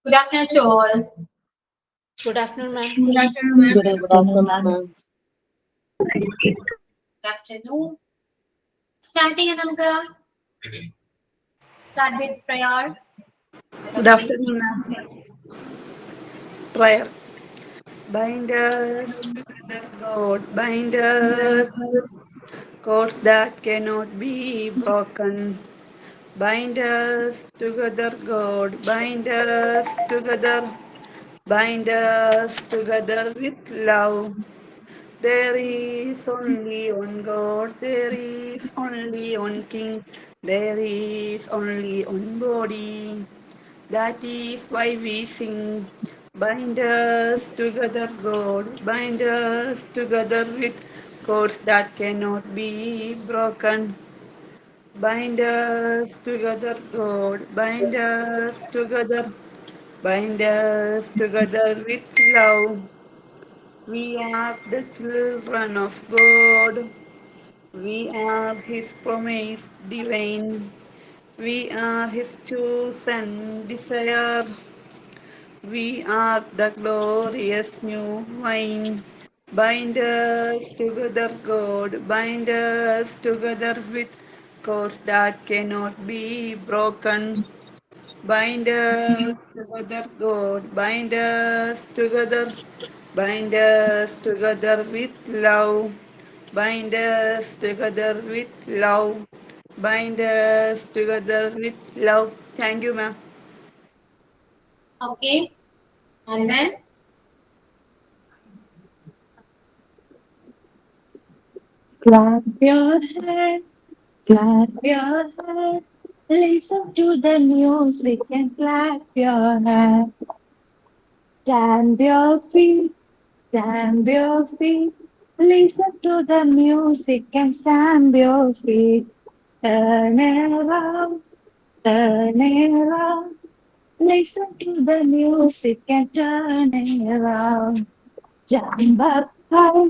Good afternoon to all. Good afternoon, ma'am. Good afternoon, ma'am. Good afternoon, ma'am. Good afternoon. Starting start with prayer. Good afternoon, ma'am. Prayer. Bind us together, God. Bind us. Cords that cannot be broken. Bind us together, God. Bind us together. Bind us together with love. There is only one God. There is only one King. There is only one body. That is why we sing. Bind us together, God. Bind us together with cords that cannot be broken. Bind us together, God. Bind us together. Bind us together with love. We are the children of God. We are His promised divine. We are His chosen desire. We are the glorious new wine. Bind us together, God. Bind us together with cords that cannot be broken. Bind us together, God. Bind us together. Bind us together with love. Bind us together with love. Bind us together with love. Thank you, ma'am. Okay. And then Clap your hands, clap your hands. Listen to the music and clap your hands. Stamp your feet, stamp your feet. Listen to the music and stamp your feet. Turn around, turn around. Listen to the music and turn around. Jump up high,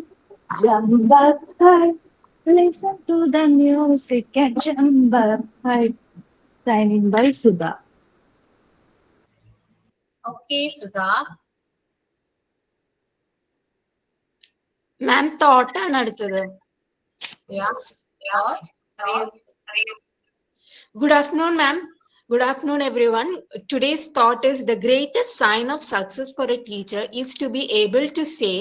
jump up high. Listen to the music and jump up high. Signing by Sudha. okay, Sudha. Ma'am, thought ആണ് അടുത്തത്. Yeah. Thought. Good afternoon, ma'am. Good afternoon, everyone. Today's thought is the greatest sign of success for a teacher is to be able to say,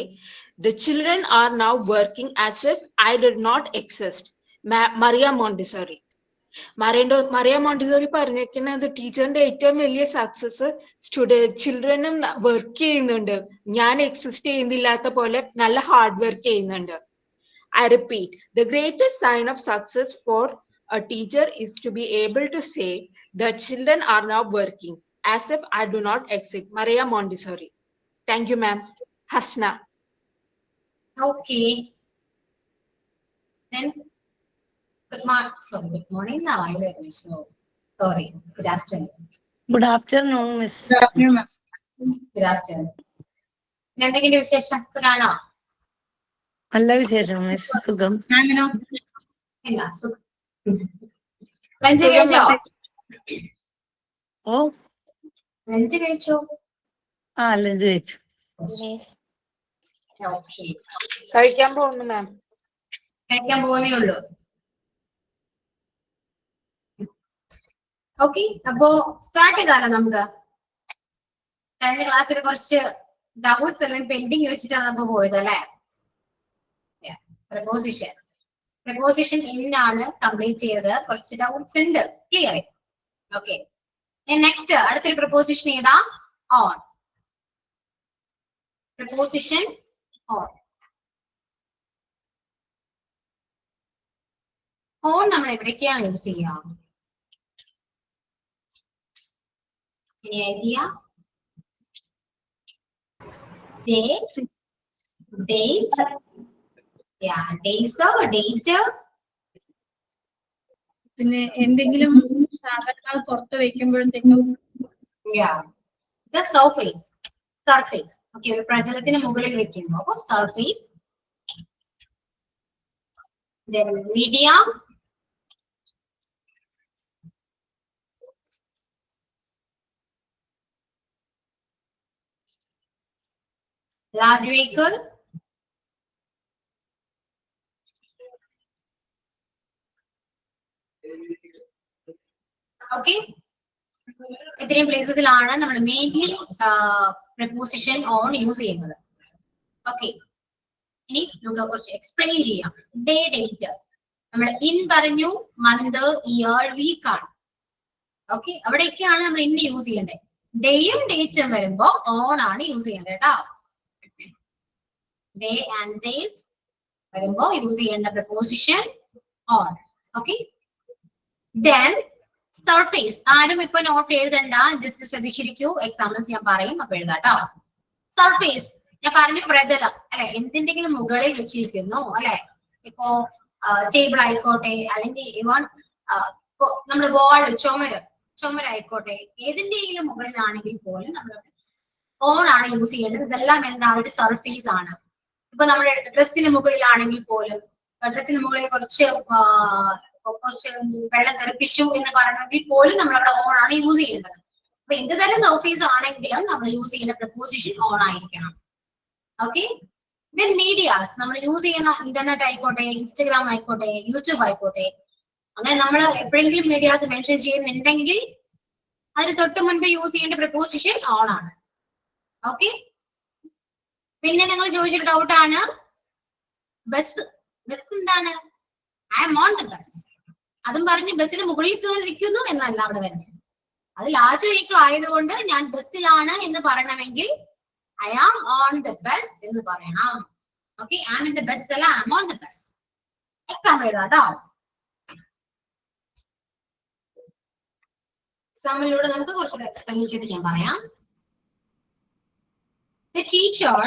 the children are now working as if I did not exist. Maria Montessori. Maria Montessori പറഞ്ഞിരിക്കുന്നത് ടീച്ചറിന്റെ ഏറ്റവും വലിയ success ചിൽഡ്രനും work ചെയ്യുന്നുണ്ട്, ഞാൻ exist ചെയ്യുന്നില്ലാത്ത പോലെ നല്ല hard work ചെയ്യുന്നുണ്ട്. I repeat, the greatest sign of success for a teacher is to be able to say, the children are now working as if I do not exist. Maria Montessori. Thank you, ma'am. Hasna. Okay. Then good morning. Sorry, good morning now. I let me know. Sorry. Good afternoon. Good afternoon, Miss. Good afternoon, ma'am. Good afternoon. പിന്നെ എന്തെങ്കിലും വിശേഷം? സുഖാണോ? നല്ല വിശേഷം, miss. സുഖം. മാമിനോ? ഇല്ല, സുഖം. Lunch കഴിച്ചോ? ഓ ലഞ്ച് കഴിച്ചോ? ലഞ്ച് കഴിച്ചു. ഓക്കെ. കഴിക്കാൻ പോകുന്നു, മാം. കഴിക്കാൻ പോകുന്നേ ഉള്ളൂ. ഓക്കെ, അപ്പോ സ്റ്റാർട്ട് ചെയ്താലോ നമുക്ക്. കഴിഞ്ഞ ക്ലാസ്സിൽ കുറച്ച് ഡൗട്ട്സ് എല്ലാം പെൻഡിങ് വെച്ചിട്ടാണ് നമ്മൾ പോയത് അല്ലെ. പ്രപ്പോസിഷൻ എന്നാണ് കംപ്ലീറ്റ് ചെയ്തത്. കുറച്ച് ഡൗട്ട്സ് ഉണ്ട്, ക്ലിയർ. ഓക്കെ, നെക്സ്റ്റ് അടുത്തൊരു പ്രപ്പോസിഷൻ ഏതാ? ഓൺ. Preposition on. ഓൺ നമ്മൾ എവിടേക്കാണ് യൂസ് ചെയ്യാം? Any idea? Date. Yeah, days or date. പിന്നെ എന്തെങ്കിലും സാധനങ്ങൾ പുറത്ത് വെക്കുമ്പോഴത്തേക്കും സർഫേസ്. ഓക്കെ, ഒരു പ്രതലത്തിന് മുകളിൽ വെക്കുന്നു. അപ്പൊ surface. Media. large vehicle, okay. ഇത്രയും പ്ലേസസിലാണ് നമ്മൾ മെയിൻലി preposition on യൂസ് ചെയ്യുന്നത്. ഓക്കെ, ഇനി നമുക്ക് കുറച്ച് എക്സ്പ്ലെയിൻ ചെയ്യാം. ഡേ ഡേറ്റ് നമ്മൾ ഇൻ പറഞ്ഞു, മന്ത്, ഇയർ, വീക്ക് ആണ്. ഓക്കെ, അവിടെയൊക്കെയാണ് നമ്മൾ ഇൻ യൂസ് ചെയ്യേണ്ടത്. ഡേയും ഡേറ്റും വരുമ്പോ ഓൺ ആണ് യൂസ് ചെയ്യേണ്ടത് കേട്ടോ. ഡേ ആൻഡ് ഡേറ്റ് വരുമ്പോ യൂസ് ചെയ്യേണ്ട preposition on. Okay, then surface. ആരും ഇപ്പൊ നോട്ട് എഴുതണ്ട, ജസ്റ്റ് ശ്രദ്ധിച്ചിരിക്കൂ. എക്സാമ്പിൾസ് ഞാൻ പറയും, അപ്പൊ എഴുതാട്ടോ. സർഫേസ് ഞാൻ പറഞ്ഞു, പ്രതലം അല്ലെ, എന്തിന്റെങ്കിലും മുകളിൽ വെച്ചിരിക്കുന്നു അല്ലെ. ഇപ്പോ ടേബിൾ ആയിക്കോട്ടെ, അല്ലെങ്കിൽ നമ്മുടെ വാൾ, ചുമരായിക്കോട്ടെ, ഏതിന്റെങ്കിലും മുകളിലാണെങ്കിൽ പോലും നമ്മൾ ഓൺ ആണ് യൂസ് ചെയ്യേണ്ടത്. ഇതെല്ലാം എന്താണ്, ഒരു സർഫേസ് ആണ്. ഇപ്പൊ നമ്മുടെ ഡ്രസ്സിന് മുകളിലാണെങ്കിൽ പോലും, ഡ്രസ്സിന് മുകളിൽ കുറച്ച് വെള്ളം തെറിപ്പിച്ചു എന്ന് പറയണമെങ്കിൽ പോലും നമ്മൾ അവിടെ ഓൺ ആണ് യൂസ് ചെയ്യേണ്ടത്. അപ്പൊ എന്ത് തരം സർഫേസ് ആണെങ്കിലും നമ്മൾ യൂസ് ചെയ്യുന്ന preposition ഓൺ ആയിരിക്കണം. Okay, then medias. നമ്മൾ യൂസ് ചെയ്യുന്ന ഇന്റർനെറ്റ് ആയിക്കോട്ടെ, ഇൻസ്റ്റഗ്രാം ആയിക്കോട്ടെ, യൂട്യൂബ് ആയിക്കോട്ടെ, അങ്ങനെ നമ്മൾ എപ്പോഴെങ്കിലും മീഡിയാസ് മെൻഷൻ ചെയ്യുന്നുണ്ടെങ്കിൽ അതിന് തൊട്ട് മുൻപ് യൂസ് ചെയ്യേണ്ട preposition ഓൺ ആണ്. ഓക്കെ, പിന്നെ നിങ്ങൾ ചോദിച്ചൊരു ഡൗട്ടാണ്, ബസ്. ബസ് എന്താണ്? I am on the bus. അതും പറഞ്ഞ് ബസ്സിന് മുകളിൽ കയറിയിരിക്കുന്നു എന്നല്ല അവിടെ തന്നെ. അത് ലാർജ് വെഹിക്കിൾ ആയതുകൊണ്ട് ഞാൻ ബസ്സിലാണ് എന്ന് പറയണമെങ്കിൽ I am on the bus എന്ന് പറയണം. Okay, I am in the bus അല്ല, I am on the bus. Example എഴുതാട്ടോ. എക്സാമ്പിളിലൂടെ നമുക്ക് കുറച്ചുകൂടെ എക്സ്പ്ലെയിൻ ചെയ്ത് ഞാൻ പറയാം. The teacher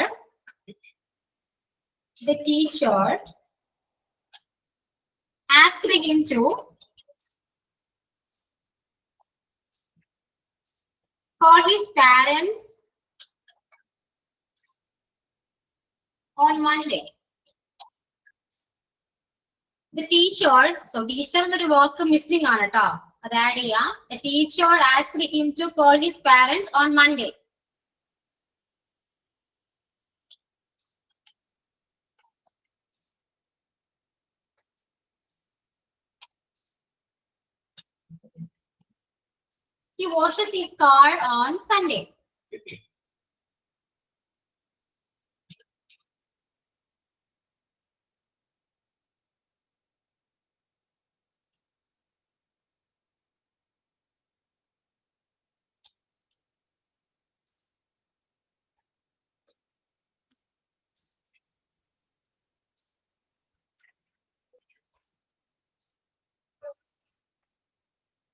asked him to call his parents on Monday. The teacher, so teacher എന്നൊരു വാക്ക് മിസ്സിംഗ് ആണ് കേട്ടോ, അത് ആഡ് ചെയ്യാം. The teacher asked him to call his parents on Monday. He washes his car on Sunday.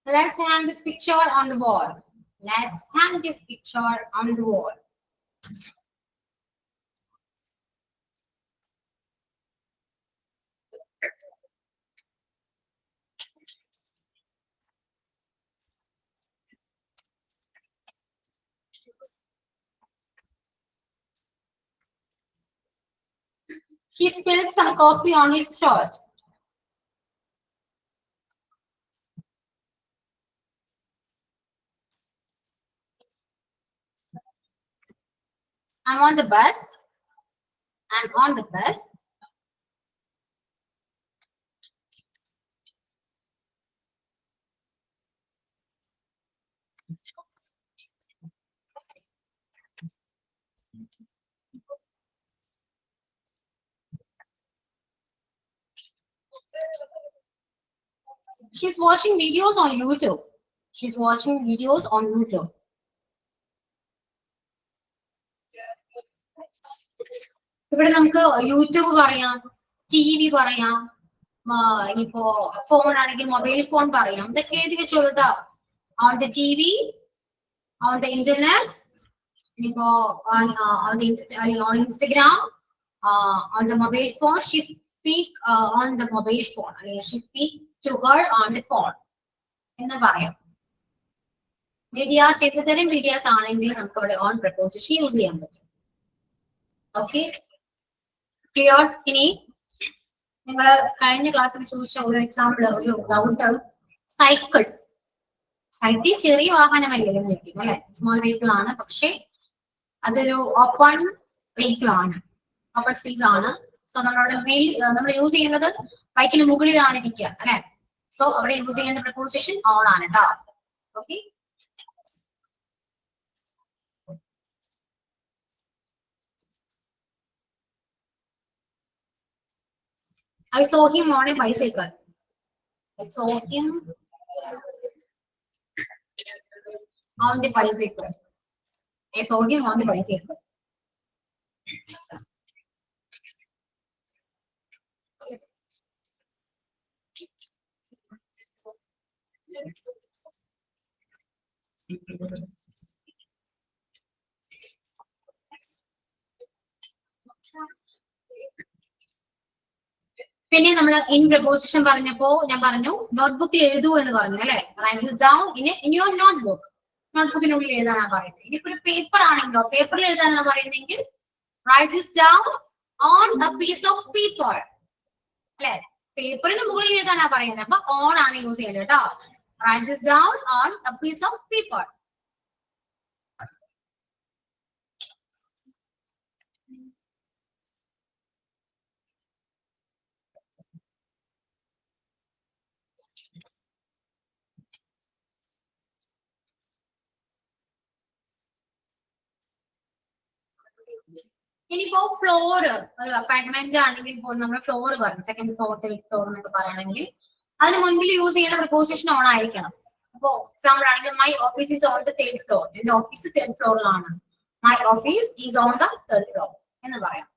Let's hang this picture on the wall. Let's hang this picture on the wall. He spilled some coffee on his shirt. I'm on the bus. I'm on the bus. She's watching videos on YouTube. She's watching videos on YouTube. ഇവിടെ നമുക്ക് YouTube പറയാം, TV പറയാം, ഇനിയിപ്പോ phone ആണെങ്കിൽ mobile phone പറയാം. ഇതൊക്കെ എഴുതി വെച്ചോളൂട്ടോ. On the TV, on the internet, ഇനിയിപ്പോ on Instagram, on the mobile phone. She speak on the mobile phone. She speak to her on the phone എന്ന് പറയാം. മീഡിയാസ്, എന്ത് തരം മീഡിയാസ് ആണെങ്കിൽ നമുക്ക് അവിടെ ഓൺ preposition യൂസ് ചെയ്യാൻ പറ്റും. Okay, clear? ഇനി നിങ്ങൾ കഴിഞ്ഞ ക്ലാസ്സിൽ ചോദിച്ച ഒരു എക്സാമ്പിൾ, ഒരു ഡൗട്ട്, സൈക്കിൾ. സൈക്കിൾ ചെറിയ വാഹനമല്ലേ എന്ന് ചോദിക്കും അല്ലെ, സ്മോൾ വെഹിക്കിൾ ആണ്. പക്ഷെ അതൊരു ഓപ്പൺ വെഹിക്കിളാണ്, ഓപ്പൺ സ്പേസ് ആണ്. സോ നമ്മൾ യൂസ് ചെയ്യുന്നത് ബൈക്കിന് മുകളിലാണ് ഇരിക്കുക അല്ലെ. സോ അവിടെ യൂസ് ചെയ്യേണ്ട പ്രിപ്പോസിഷൻ ഓൺ ആണ് കേട്ടോ. Okay, I saw him on a bicycle. I saw him on the bicycle. I saw him on the bicycle. പിന്നെ നമ്മൾ ഇൻ പ്രപ്പോസിഷൻ പറഞ്ഞപ്പോ ഞാൻ പറഞ്ഞു നോട്ട്ബുക്കിൽ എഴുതൂ എന്ന് പറഞ്ഞു അല്ലെ. Write this down in your notebook. നോട്ട്ബുക്കിനുള്ളിൽ എഴുതാനാണ് പറയുന്നത്. ഇനി ഒരു പേപ്പർ ആണെങ്കിലോ, പേപ്പറിൽ എഴുതാനാണ് പറയുന്നതെങ്കിൽ write this down on a piece of paper അല്ലെ. പേപ്പറിന് മുകളിൽ എഴുതാനാണ് പറയുന്നത്, അപ്പൊ ഓൺ ആണ് യൂസ് ചെയ്യേണ്ടത് കേട്ടോ. Write this down on a piece of paper. ഇനിയിപ്പോ ഫ്ലോർ ഒരു അപ്പാർട്ട്മെന്റ് ആണെങ്കിൽ പോലും നമ്മൾ ഫ്ലോർ പറഞ്ഞു, സെക്കൻഡ് ഫ്ലോർ തേർഡ് ഫ്ലോർ എന്നൊക്കെ പറയണമെങ്കിൽ അതിന് മുൻപിൽ യൂസ് ചെയ്യുന്ന പ്രിപ്പോസിഷൻ ഓൺ ആയിരിക്കണം. അപ്പോ എക്സാമ്പിൾ ആണെങ്കിൽ my office is on the third floor. എന്റെ ഓഫീസ് തേർഡ് ഫ്ലോറിലാണ്. My office is on the third floor എന്ന് പറയാം.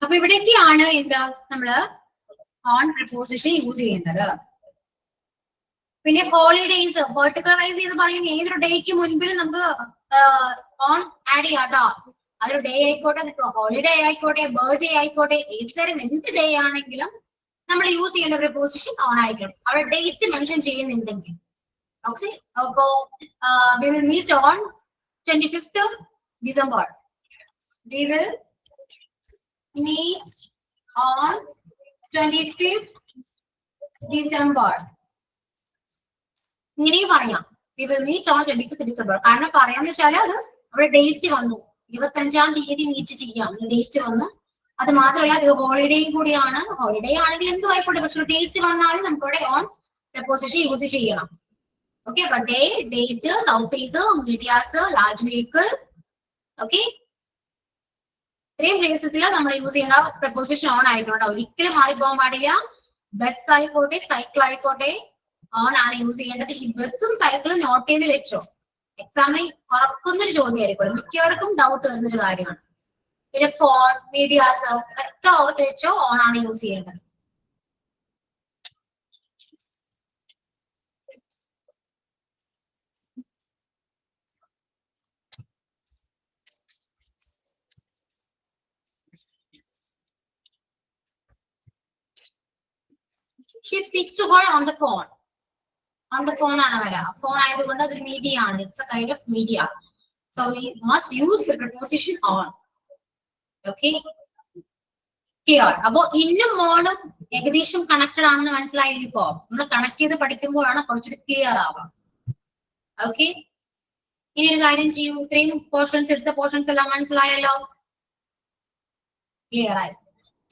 അപ്പൊ ഇവിടേക്കാണ് എന്താ നമ്മള് ഓൺ പ്രിപ്പോസിഷൻ യൂസ് ചെയ്യേണ്ടത്. പിന്നെ ഹോളിഡേയ്സ് പെർട്ടിക്കുലറൈസ് ചെയ്ത് പറയുന്ന ഏതൊരു ഡേക്ക് മുൻപിൽ നമുക്ക് ഓൺ ആഡ് ചെയ്യാം കേട്ടോ. അതൊരു ഡേ ആയിക്കോട്ടെ, ഹോളിഡേ ആയിക്കോട്ടെ, ബർത്ത്ഡേ ആയിക്കോട്ടെ, ഏത് തരം എന്ത് ഡേ ആണെങ്കിലും നമ്മൾ യൂസ് ചെയ്യേണ്ട പ്രിപ്പോസിഷൻ ഓൺ ആയിരിക്കണം. അവിടെ ഡേറ്റ് മെൻഷൻ ചെയ്യുന്നുണ്ടെങ്കിൽ. ഓക്കെ, അപ്പോ we will meet on 25th December. We will meet on 25th December. ഇങ്ങനെയും പറയാം, we will meet on 25th December. കാരണം പറയാന്ന് വെച്ചാൽ അത് അവിടെ ഡേറ്റ് വന്നു, 25-ാം തീയതി മീറ്റ് ചെയ്യാം, ഡേറ്റ് വന്നു. അത് മാത്രമല്ല അത് ഹോളിഡേയും കൂടിയാണ്. ഹോളിഡേ ആണെങ്കിൽ എന്തും ആയിക്കോട്ടെ, പക്ഷെ ഡേറ്റ് വന്നാലും നമുക്ക് ഇവിടെ ഓൺ പ്രപ്പോസിഷൻ യൂസ് ചെയ്യണം. ഓക്കെ, അപ്പൊ day, date, surface, medias, large vehicle. Okay, ഇത്രയും പ്ലേസസിൽ നമ്മൾ യൂസ് ചെയ്യുന്ന പ്രപ്പോസിഷൻ ഓൺ ആയിക്കോട്ടെ. ഒരിക്കലും മാറിപ്പോകാൻ പാടില്ല. ബസ് ആയിക്കോട്ടെ, സൈക്കിൾ ആയിക്കോട്ടെ, ഓൺ ആണ് യൂസ് ചെയ്യേണ്ടത്. ഈ ബസ്സും സൈക്കിളും നോട്ട് ചെയ്ത് വെച്ചോ, എക്സാമിൽ ഉറക്കുന്നൊരു ചോദ്യമായിരിക്കും, മിക്കവർക്കും ഡൗട്ട് വരുന്നൊരു കാര്യമാണ്. പിന്നെ ഫോൺ, മീഡിയാസ് ഒക്കെ ഓർത്ത് വെച്ചോ, ഓൺ ആണ് യൂസ് ചെയ്യേണ്ടത്. She speaks to her on the phone. On the phone ആണ് വരാ. ഫോൺ ആയതുകൊണ്ട് അതൊരു മീഡിയ ആണ്. It's a kind of media. So we must use the preposition on. Okay, clear? അപ്പോ ഇന്നും മോണും ഏകദേശം കണക്റ്റഡ് ആണെന്ന് മനസ്സിലായിരിക്കോ? നമ്മൾ കണക്ട് ചെയ്ത് പഠിക്കുമ്പോഴാണ് കുറച്ചുകൂടി ക്ലിയർ ആവാം. ഓക്കെ, ഇനി ഒരു കാര്യം ചെയ്യൂ, ഇത്രയും പോർഷൻസ് എടുത്ത പോർഷൻസ് എല്ലാം മനസ്സിലായല്ലോ, ക്ലിയർ ആയി.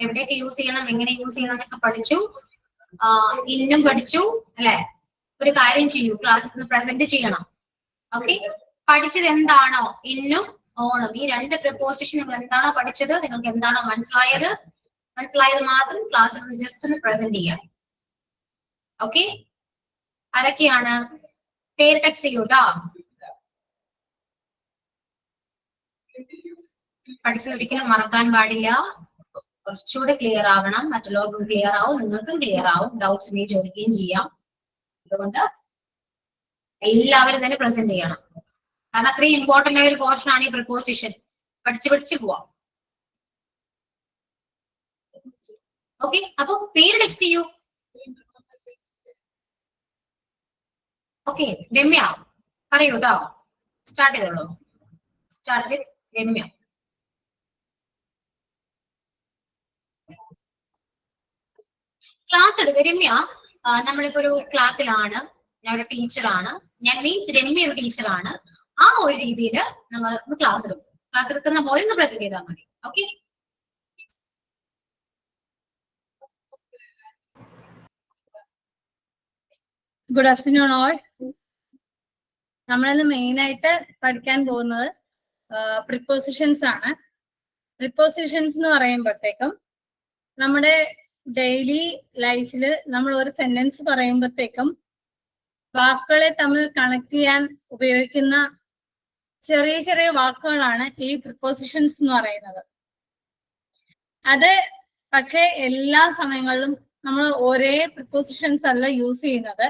എവിടെയൊക്കെ യൂസ് ചെയ്യണം, എങ്ങനെ യൂസ് ചെയ്യണം എന്നൊക്കെ പഠിച്ചു. ഇന്നും പഠിച്ചു അല്ലെ. ഒരു കാര്യം ചെയ്യൂ, ക്ലാസ്സിൽ നിന്ന് പ്രസന്റ് ചെയ്യണം. ഓക്കെ, പഠിച്ചത് എന്താണോ ഇന്നും ഓണം, ഈ രണ്ട് പ്രിപ്പോസിഷൻ നിങ്ങൾ എന്താണോ പഠിച്ചത്, നിങ്ങൾക്ക് എന്താണോ മനസ്സിലായത് മാത്രം ക്ലാസ്സിൽ നിന്ന് ജസ്റ്റ് ഒന്ന് പ്രസന്റ് ചെയ്യാം. ഓക്കെ, ആരൊക്കെയാണ്? പേര് ടെക്സ്റ്റ് ചെയ്യൂട്ടോ. പഠിച്ചത് ഒരിക്കലും മറക്കാൻ പാടില്ല. കുറച്ചുകൂടെ ക്ലിയർ ആവണം, മറ്റുള്ളവർക്കും ക്ലിയർ ആവും, നിങ്ങൾക്കും ക്ലിയർ ആവും. ഡൗട്ട്സ് നീ ചോദിക്കുകയും ചെയ്യാം. അതുകൊണ്ട് എല്ലാവരും തന്നെ പ്രസന്റ് ചെയ്യണം. കാരണം അത്രയും ഇമ്പോർട്ടന്റ് ആയ ഒരു പോർഷൻ ആണ് ഈ പ്രിപ്പോസിഷൻ. പഠിച്ചു പോവാം. ഓക്കെ, അപ്പൊ പേര് ടെക്സ്റ്റ് ചെയ്യൂ. ഓക്കെ, രമ്യ പറയൂ കേട്ടോ. സ്റ്റാർട്ട് ചെയ്തോളൂ. Start with Ramya. ക്ലാസ് എടുക്കുക രമ്യ. നമ്മളിപ്പോ ഒരു ക്ലാസ്സിലാണ്, ഞാൻ ഒരു ടീച്ചറാണ്. ഞാൻ മീൻസ് രമ്യ ഒരു ടീച്ചറാണ്. ആ ഒരു രീതിയിൽ നമ്മൾ ക്ലാസ് എടുക്കും. ക്ലാസ് എടുക്കുന്ന പോലെ ഒന്ന് പ്രസന്റ് ചെയ്താൽ മതി. ഓക്കെ. Good afternoon all. നമ്മളിന്ന് മെയിൻ ആയിട്ട് പഠിക്കാൻ പോകുന്നത് പ്രിപ്പോസിഷൻസ് ആണ്. പ്രിപ്പോസിഷൻസ് എന്ന് പറയുമ്പോഴത്തേക്കും നമ്മുടെ ഡെയിലി ലൈഫിൽ നമ്മൾ ഒരു സെന്റൻസ് പറയുമ്പോഴത്തേക്കും വാക്കുകളെ തമ്മിൽ കണക്ട് ചെയ്യാൻ ഉപയോഗിക്കുന്ന ചെറിയ ചെറിയ വാക്കുകളാണ് ഈ പ്രിപ്പോസിഷൻസ് എന്ന് പറയുന്നത്. അത് പക്ഷേ എല്ലാ സമയങ്ങളിലും നമ്മൾ ഒരേ പ്രിപ്പോസിഷൻസ് അല്ല യൂസ് ചെയ്യുന്നത്,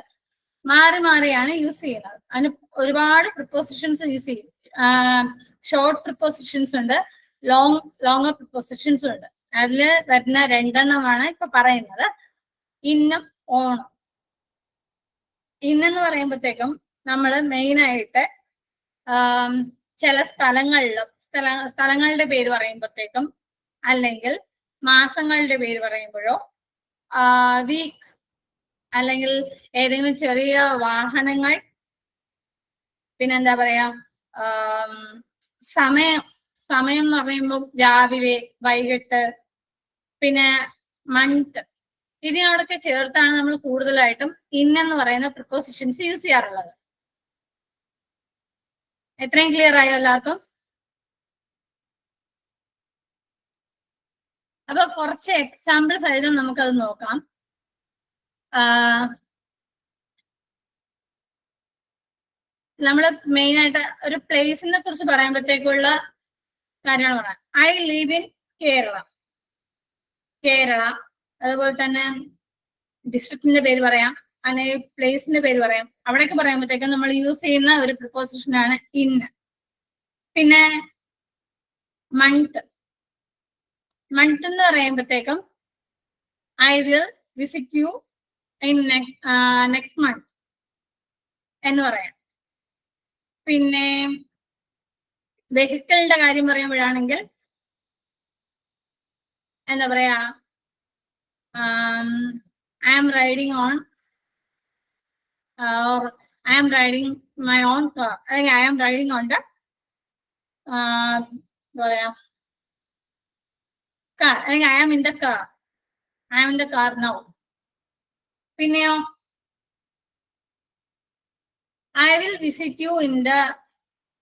മാറി മാറിയാണ് യൂസ് ചെയ്യുന്നത്. അതിന് ഒരുപാട് പ്രിപ്പോസിഷൻസ് യൂസ് ചെയ്യും. ഷോർട്ട് പ്രിപ്പോസിഷൻസ് ഉണ്ട്, ലോങ്ങർ പ്രിപ്പോസിഷൻസ് ഉണ്ട്. അതിൽ വരുന്ന രണ്ടെണ്ണമാണ് ഇപ്പൊ പറയുന്നത്, ഇന്നും ഓണും. ഇന്നെന്ന് പറയുമ്പോഴത്തേക്കും നമ്മൾ മെയിൻ ആയിട്ട് ചില സ്ഥലങ്ങളുടെ പേര് പറയുമ്പോഴത്തേക്കും, അല്ലെങ്കിൽ മാസങ്ങളുടെ പേര് പറയുമ്പോഴോ, വീക്ക് അല്ലെങ്കിൽ ഏതെങ്കിലും ചെറിയ വാഹനങ്ങൾ, പിന്നെന്താ പറയാ, സമയം എന്ന് പറയുമ്പോൾ രാവിലെ, വൈകിട്ട്, പിന്നെ മന്ത്, ഇതിനോടൊക്കെ ചേർത്താണ് നമ്മൾ കൂടുതലായിട്ടും ഇന്നെന്ന് പറയുന്ന പ്രിപ്പോസിഷൻസ് യൂസ് ചെയ്യാറുള്ളത്. എത്രയും ക്ലിയർ ആയോ എല്ലാവർക്കും? അപ്പൊ കുറച്ച് എക്സാമ്പിൾ സഹിതം നമുക്കത് നോക്കാം. നമ്മൾ മെയിൻ ആയിട്ട് ഒരു പ്ലേസിനെ കുറിച്ച് പറയുമ്പോഴത്തേക്കുള്ള കാര്യങ്ങൾ പറയാം. I live in Kerala. അതുപോലെ തന്നെ ഡിസ്ട്രിക്റ്റിന്റെ പേര് പറയാം, അല്ലെങ്കിൽ പ്ലേസിന്റെ പേര് പറയാം. അവിടെയൊക്കെ പറയുമ്പോഴത്തേക്കും നമ്മൾ യൂസ് ചെയ്യുന്ന ഒരു പ്രിപ്പോസിഷനാണ് ഇന്ന്. പിന്നെ മന്ത് എന്ന് പറയുമ്പോഴത്തേക്കും I will visit you in next month എന്ന് പറയാം. പിന്നെ വെഹിക്കിളിന്റെ കാര്യം പറയുമ്പോഴാണെങ്കിൽ എന്താ പറയാ, I am riding on or I am riding my own car. I am riding on the car. I am in the car. I am in the car now. പിന്നെയോ, I will visit you in the,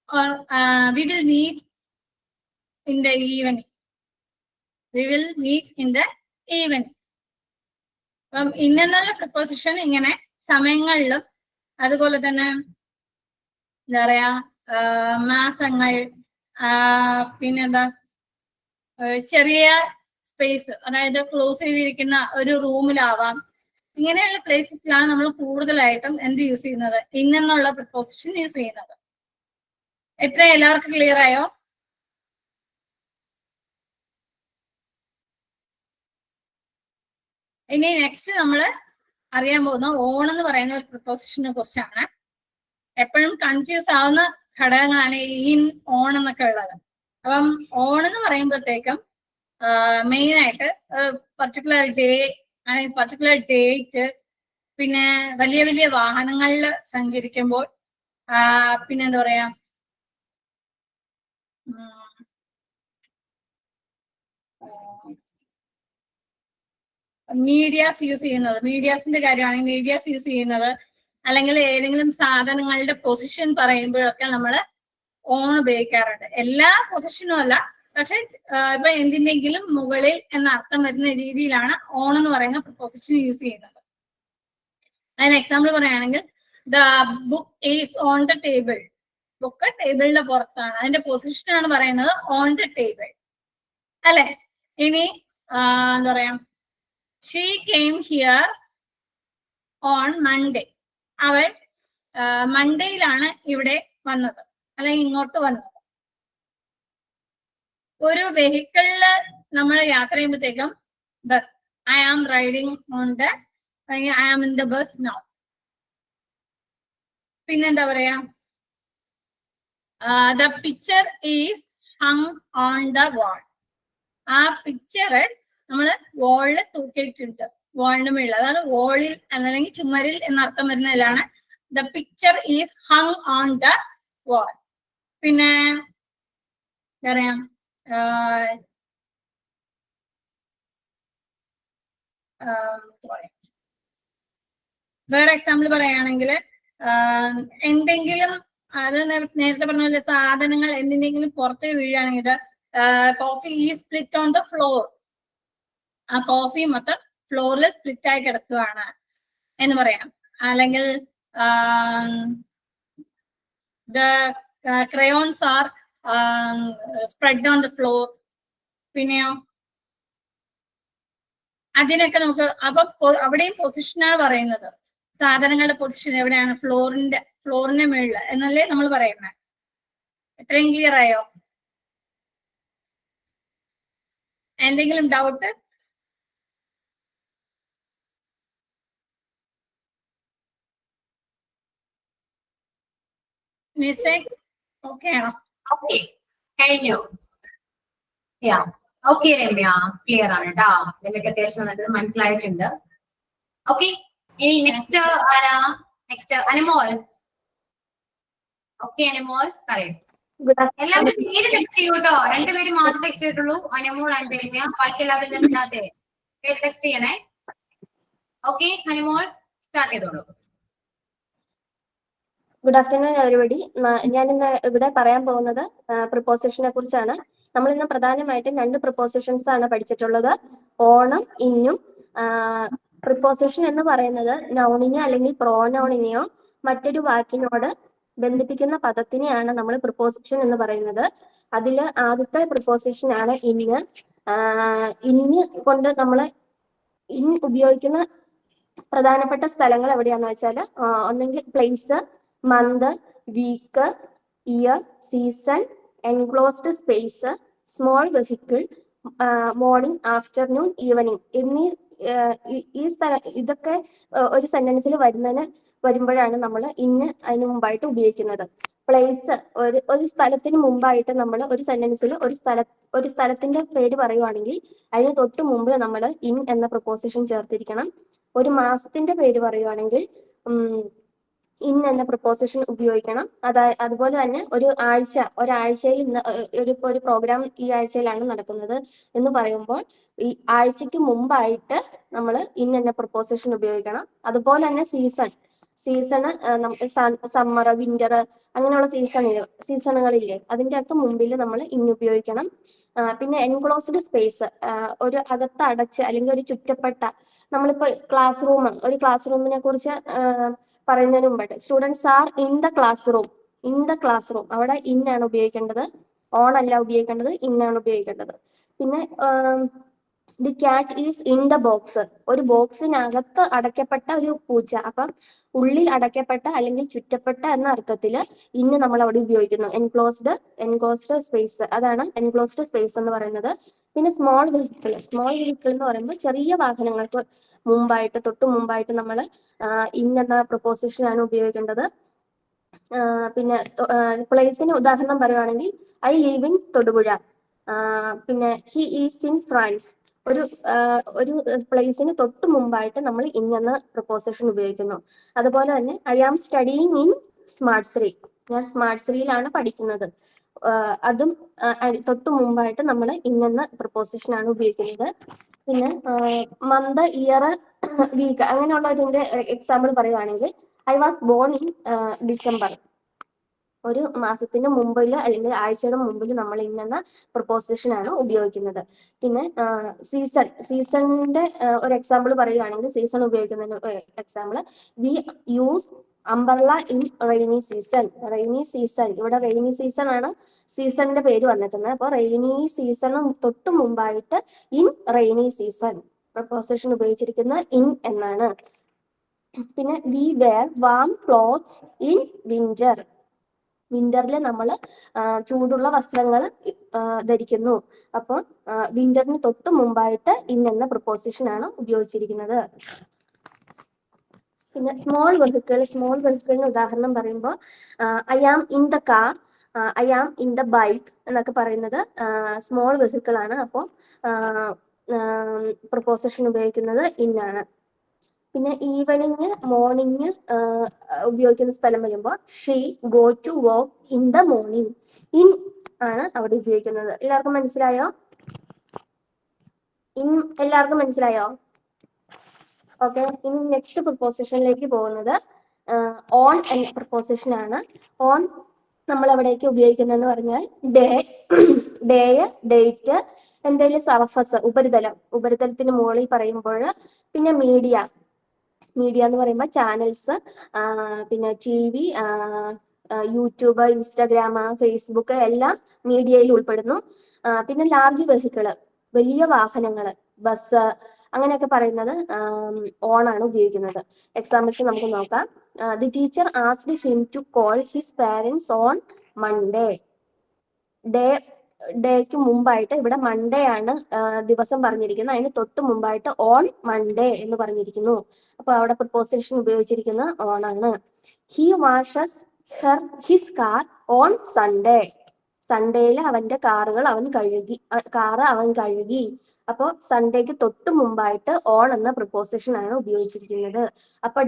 or we will meet in the evening. We will meet in the evening. അപ്പം ഇന്നെന്നുള്ള preposition ഇങ്ങനെ സമയങ്ങളിലും, അതുപോലെ തന്നെ എന്താ പറയാ, മാസങ്ങൾ, പിന്നെന്താ ചെറിയ സ്പേസ്, അതായത് ക്ലോസ് ചെയ്തിരിക്കുന്ന ഒരു റൂമിലാവാം, ഇങ്ങനെയുള്ള പ്ലേസസിലാണ് നമ്മൾ കൂടുതലായിട്ടും എന്ത് യൂസ് ചെയ്യുന്നത്, ഇന്നെന്നുള്ള പ്രിപ്പോസിഷൻ യൂസ് ചെയ്യുന്നത്. എത്ര എല്ലാവർക്കും ക്ലിയർ ആയോ? ഇനി നെക്സ്റ്റ് നമ്മൾ അറിയാൻ പോകുന്ന ഓൺ എന്ന് പറയുന്ന ഒരു പ്രിപ്പോസിഷനെ കുറിച്ചാണ്. എപ്പോഴും കൺഫ്യൂസ് ആവുന്ന ഘടകങ്ങളാണ് ഇൻ, ഓൺ എന്നൊക്കെ ഉള്ളത്. അപ്പം ഓൺ എന്ന് പറയുമ്പോഴത്തേക്കും മെയിൻ ആയിട്ട് പർട്ടിക്കുലർ ഡേ അല്ലെങ്കിൽ പർട്ടിക്കുലർ ഡേറ്റ്, പിന്നെ വലിയ വലിയ വാഹനങ്ങളിൽ സഞ്ചരിക്കുമ്പോൾ, പിന്നെന്താ പറയാ, മീഡിയാസ് യൂസ് ചെയ്യുന്നത്, മീഡിയാസിന്റെ കാര്യമാണെങ്കിൽ മീഡിയാസ് യൂസ് ചെയ്യുന്നത്, അല്ലെങ്കിൽ ഏതെങ്കിലും സാധനങ്ങളുടെ പൊസിഷൻ പറയുമ്പോഴൊക്കെ നമ്മൾ ഓൺ ഉപയോഗിക്കാറുണ്ട്. എല്ലാ പൊസിഷനും അല്ല, പക്ഷെ ഇപ്പൊ എന്തിന്റെങ്കിലും മുകളിൽ എന്ന അർത്ഥം വരുന്ന രീതിയിലാണ് ഓൺ എന്ന് പറയുന്ന പ്രിപ്പോസിഷൻ യൂസ് ചെയ്യുന്നത്. അതിന് എക്സാമ്പിൾ പറയുകയാണെങ്കിൽ, the book is on the table. Book ടേബിളിന്റെ പുറത്താണ്, അതിന്റെ പൊസിഷനാണ് പറയുന്നത് ഓൺ ദ ടേബിൾ, അല്ലെ? ഇനി എന്താ പറയാ, she came here on Monday. അവൾ മൺഡേയിലാണ് ഇവിടെ വന്നത്, അല്ലെങ്കിൽ ഇങ്ങോട്ട് വന്നത്. ഒരു വെഹിക്കിളില് നമ്മൾ യാത്ര ചെയ്യുമ്പോഴത്തേക്കും bus, I am riding on the, അല്ലെങ്കിൽ I am in the bus now. പിന്നെന്താ പറയാ, the picture is hung on the wall. ആ പിക്ചറ് നമ്മൾ വാളിൽ തൂക്കിയിട്ടുണ്ട്, വാളിന് മുകളിൽ, അതാണ് വാളിൽ അല്ലെങ്കിൽ ചുമരിൽ എന്നർത്ഥം വരുന്നതിലാണ് the picture is hung on the wall. പിന്നെ എന്താ പറയാ വേറെ എക്സാമ്പിൾ പറയുകയാണെങ്കിൽ എന്തെങ്കിലും അത് നേരത്തെ പറഞ്ഞ പോലെ സാധനങ്ങൾ എന്തിനെങ്കിലും പുറത്ത് വീഴുകയാണെങ്കിൽ കോഫി ഈ സ്പ്ലിറ്റ് ഓൺ ദ ഫ്ലോർ, ആ കോഫി മൊത്തം ഫ്ലോറിൽ സ്പ്ലിറ്റ് ആയി കിടക്കുകയാണ് എന്ന് പറയാം. അല്ലെങ്കിൽ the crayons are spread on the floor. പിന്നെയോ അതിനൊക്കെ നമുക്ക് അപ്പൊ അവിടെയും പൊസിഷനാണ് പറയുന്നത്. സാധനങ്ങളുടെ പൊസിഷൻ എവിടെയാണ്? ഫ്ലോറിന്റെ മുകളിൽ എന്നല്ലേ നമ്മൾ പറയുന്നത്. എത്രയും ക്ലിയർ ആയോ? എന്തെങ്കിലും ഡൗട്ട്? ഓക്കെ ആണോ? ഓക്കെ, കഴിഞ്ഞു. യാ, ഓക്കെ രമ്യ, ക്ലിയർ ആണ് കേട്ടോ. ഇതിനൊക്കെ അത്യാവശ്യം നല്ലത് മനസ്സിലായിട്ടുണ്ട്. ഓക്കെ, ഇനി നെക്സ്റ്റ് ആരാ? നെക്സ്റ്റ് അനുമോൾ. ഓക്കെ അനുമോൾ പറയൂ. എല്ലാവരും പേര് ടെക്സ്റ്റ് ചെയ്യൂ കേട്ടോ. രണ്ടുപേരും മാത്രം ടെക്സ്റ്റ് ചെയ്തിട്ടുള്ളൂ, അനുമോൾ ആൻഡ് രമ്യ. ബാക്കി എല്ലാവരും ഇല്ലാതെ പേര് ടെക്സ്റ്റ് ചെയ്യണേ. ഓക്കെ അനുമോൾ സ്റ്റാർട്ട് ചെയ്തോളൂ. Good afternoon everybody. ഞാൻ ഇന്ന് ഇവിടെ പറയാൻ പോകുന്നത് പ്രിപ്പോസിഷനെ കുറിച്ചാണ്. നമ്മൾ ഇന്ന് പ്രധാനമായിട്ടും 2 പ്രിപ്പോസിഷൻസ് ആണ് പഠിച്ചിട്ടുള്ളത്, ഓണും ഇന്നും. പ്രിപ്പോസിഷൻ എന്ന് പറയുന്നത് നൗണിനെയോ അല്ലെങ്കിൽ പ്രോനൗണിനെയോ മറ്റൊരു വാക്കിനോട് ബന്ധിപ്പിക്കുന്ന പദത്തിനെയാണ് നമ്മൾ പ്രിപ്പോസിഷൻ എന്ന് പറയുന്നത്. അതിൽ ആദ്യത്തെ പ്രിപ്പോസിഷൻ ആണ് ഇന്ന്. ഇന്ന് കൊണ്ട് നമ്മൾ ഉപയോഗിക്കുന്ന പ്രധാനപ്പെട്ട സ്ഥലങ്ങൾ എവിടെയാന്ന് വെച്ചാൽ ഒന്നെങ്കിൽ place, month, week, year, season, enclosed space, small vehicle, morning, afternoon, evening എന്നീ ഈ ഇതൊക്കെ ഒരു സെന്റൻസിൽ വരുമ്പോഴാണ് നമ്മൾ ഇന്ന് അതിന് മുമ്പായിട്ട് ഉപയോഗിക്കുന്നത്. പ്ലേസ് ഒരു സ്ഥലത്തിന് മുമ്പായിട്ട് നമ്മൾ ഒരു സെന്റൻസിൽ ഒരു സ്ഥലത്തിന്റെ പേര് പറയുവാണെങ്കിൽ അതിന് തൊട്ട് മുമ്പ് നമ്മൾ ഇൻ എന്ന പ്രപ്പോസിഷൻ ചേർത്തിരിക്കണം. ഒരു മാസത്തിന്റെ പേര് പറയുവാണെങ്കിൽ ഇൻ എന്ന പ്രപ്പോസിഷൻ ഉപയോഗിക്കണം. അതുപോലെ തന്നെ ഒരാഴ്ചയിൽ ഒരു പ്രോഗ്രാം ഈ ആഴ്ചയിലാണ് നടക്കുന്നത് എന്ന് പറയുമ്പോൾ ഈ ആഴ്ചക്ക് മുമ്പായിട്ട് നമ്മൾ ഇൻ എന്ന പ്രപ്പോസിഷൻ ഉപയോഗിക്കണം. അതുപോലെ തന്നെ സീസണ് സമ്മർ, വിന്റർ അങ്ങനെയുള്ള സീസണുകളില്ലേ, അതിന്റെ ഒക്കെ മുമ്പിൽ നമ്മൾ ഇൻ ഉപയോഗിക്കണം. പിന്നെ എൻക്ലോസ്ഡ് സ്പേസ്, ഒരു അകത്ത് അടച്ച് അല്ലെങ്കിൽ ഒരു ചുറ്റപ്പെട്ട, നമ്മളിപ്പോ ഒരു ക്ലാസ് റൂമിനെ കുറിച്ച് പറയുന്നതിന് മുമ്പായിട്ട് students are in the class room അവിടെ ഇൻ ആണ് ഉപയോഗിക്കേണ്ടത്, ഓൺ അല്ല ഉപയോഗിക്കേണ്ടത്, ഇൻ ആണ് ഉപയോഗിക്കേണ്ടത്. പിന്നെ the cat is in the box, ഒരു ബോക്സിനകത്ത് അടയ്ക്കപ്പെട്ട ഒരു പൂച്ച. അപ്പം ഉള്ളിൽ അടയ്ക്കപ്പെട്ട അല്ലെങ്കിൽ ചുറ്റപ്പെട്ട എന്ന അർത്ഥത്തിൽ ഇന്ന് നമ്മൾ അവിടെ ഉപയോഗിക്കുന്നു. എൻക്ലോസ്ഡ് സ്പേസ്, അതാണ് എൻക്ലോസ്ഡ് സ്പേസ് എന്ന് പറയുന്നത്. പിന്നെ സ്മോൾ വെഹിക്കിൾ എന്ന് പറയുമ്പോൾ ചെറിയ വാഹനങ്ങൾക്ക് തൊട്ട് മുമ്പായിട്ട് നമ്മൾ ഇൻ എന്ന പ്രപ്പോസിഷൻ ആണ് ഉപയോഗിക്കേണ്ടത്. പിന്നെ പ്ലേസിന് ഉദാഹരണം പറയുവാണെങ്കിൽ ഐ ലീവ് ഇൻ തൊടുപുഴ. പിന്നെ ഹി ഈസ് ഇൻ ഫ്രാൻസ്, ഒരു പ്ലേസിന് തൊട്ട് മുമ്പായിട്ട് നമ്മൾ ഇൻ എന്ന പ്രപ്പോസിഷൻ ഉപയോഗിക്കുന്നു. അതുപോലെ തന്നെ I am studying in smart Sree, ഞാൻ സ്മാർട്ട് ശ്രീയിലാണ് പഠിക്കുന്നത്. അതും തൊട്ട് മുമ്പായിട്ട് നമ്മൾ ഇൻ എന്ന പ്രപ്പോസിഷൻ ആണ് ഉപയോഗിക്കുന്നത്. പിന്നെ മന്ത്, ഇയർ, വീക്ക് അങ്ങനെയുള്ള ഇതിന്റെ എക്സാമ്പിൾ പറയുവാണെങ്കിൽ I was born in December, ഒരു മാസത്തിന്റെ മുമ്പിൽ അല്ലെങ്കിൽ ആഴ്ചയുടെ മുമ്പിൽ നമ്മൾ ഇന്ന പ്രപ്പോസിഷൻ ആണ് ഉപയോഗിക്കുന്നത്. പിന്നെ സീസണിന്റെ ഒരു എക്സാമ്പിൾ പറയുകയാണെങ്കിൽ സീസൺ ഉപയോഗിക്കുന്നതിന്റെ example we use umbrella in rainy season. ഇവിടെ റെയിനി സീസൺ ആണ് സീസണിന്റെ പേര് വന്നിരിക്കുന്നത്. അപ്പോൾ റെയിനി സീസണ് തൊട്ട് മുമ്പായിട്ട് ഇൻ റെയിനി സീസൺ പ്രപ്പോസിഷൻ ഉപയോഗിച്ചിരിക്കുന്ന ഇൻ എന്നാണ്. പിന്നെ we wear warm clothes in വിന്ററിൽ നമ്മൾ ചൂടുള്ള വസ്ത്രങ്ങൾ ധരിക്കുന്നു. അപ്പോൾ വിന്ററിന് തൊട്ട് മുമ്പായിട്ട് ഇൻ എന്ന പ്രപ്പോസിഷൻ ആണ് ഉപയോഗിച്ചിരിക്കുന്നത്. പിന്നെ സ്മോൾ വെഹിക്കിളിന് ഉദാഹരണം പറയുമ്പോൾ I am in the car, I am in the bike എന്നൊക്കെ പറയുന്നത് സ്മോൾ വെഹിക്കിൾ ആണ്. അപ്പോൾ പ്രപ്പോസിഷൻ ഉപയോഗിക്കുന്നത് ഇൻ ആണ്. പിന്നെ ഈവനിങ് മോർണിംഗ് ഉപയോഗിക്കുന്ന സ്ഥലം വരുമ്പോൾ she go to work in the morning. In ആണ് അവിടെ ഉപയോഗിക്കുന്നത്. എല്ലാവർക്കും മനസ്സിലായോ? എല്ലാവർക്കും മനസ്സിലായോ? ഓക്കെ, ഇനി നെക്സ്റ്റ് പ്രിപ്പോസിഷനിലേക്ക് പോകുന്നത് ഓൺ എന്ന പ്രിപ്പോസിഷൻ ആണ്. ഓൺ നമ്മൾ എവിടേക്ക് ഉപയോഗിക്കുന്നതെന്ന് പറഞ്ഞാൽ ഡേ, ഡേറ്റ്, എന്തെങ്കിലും സർഫസ് ഉപരിതലത്തിന് മുകളിൽ പറയുമ്പോൾ, പിന്നെ മീഡിയ എന്ന് പറയുമ്പോൾ ചാനൽസ്, പിന്നെ TV, യൂട്യൂബ്, ഇൻസ്റ്റാഗ്രാം, ഫേസ്ബുക്ക് എല്ലാം മീഡിയയിൽ ഉൾപ്പെടുന്നു. പിന്നെ ലാർജ് വെഹിക്കിള്, വലിയ വാഹനങ്ങൾ, ബസ് അങ്ങനെയൊക്കെ പറയുന്നത് ഓൺ ആണ് ഉപയോഗിക്കുന്നത്. എക്സാമ്പിൾസ് നമുക്ക് നോക്കാം. The teacher asked him to call his parents on Monday. ഡേക്ക് മുമ്പായിട്ട് ഇവിടെ മൺഡേ ആണ് ദിവസം പറഞ്ഞിരിക്കുന്നത്, അതിന് തൊട്ട് മുമ്പായിട്ട് ഓൺ മൺഡേ എന്ന് പറഞ്ഞിരിക്കുന്നു. അപ്പൊ അവിടെ പ്രിപ്പോസിഷൻ ഉപയോഗിച്ചിരിക്കുന്ന ഓൺ ആണ്. He washes his car on Sunday. സൺഡേയിൽ അവന്റെ കാറ് അവൻ കഴുകി. അപ്പോൾ സൺഡേക്ക് തൊട്ട് മുമ്പായിട്ട് ഓൺ എന്ന പ്രിപ്പോസിഷൻ ആണ് ഉപയോഗിച്ചിരിക്കുന്നത്. അപ്പൊ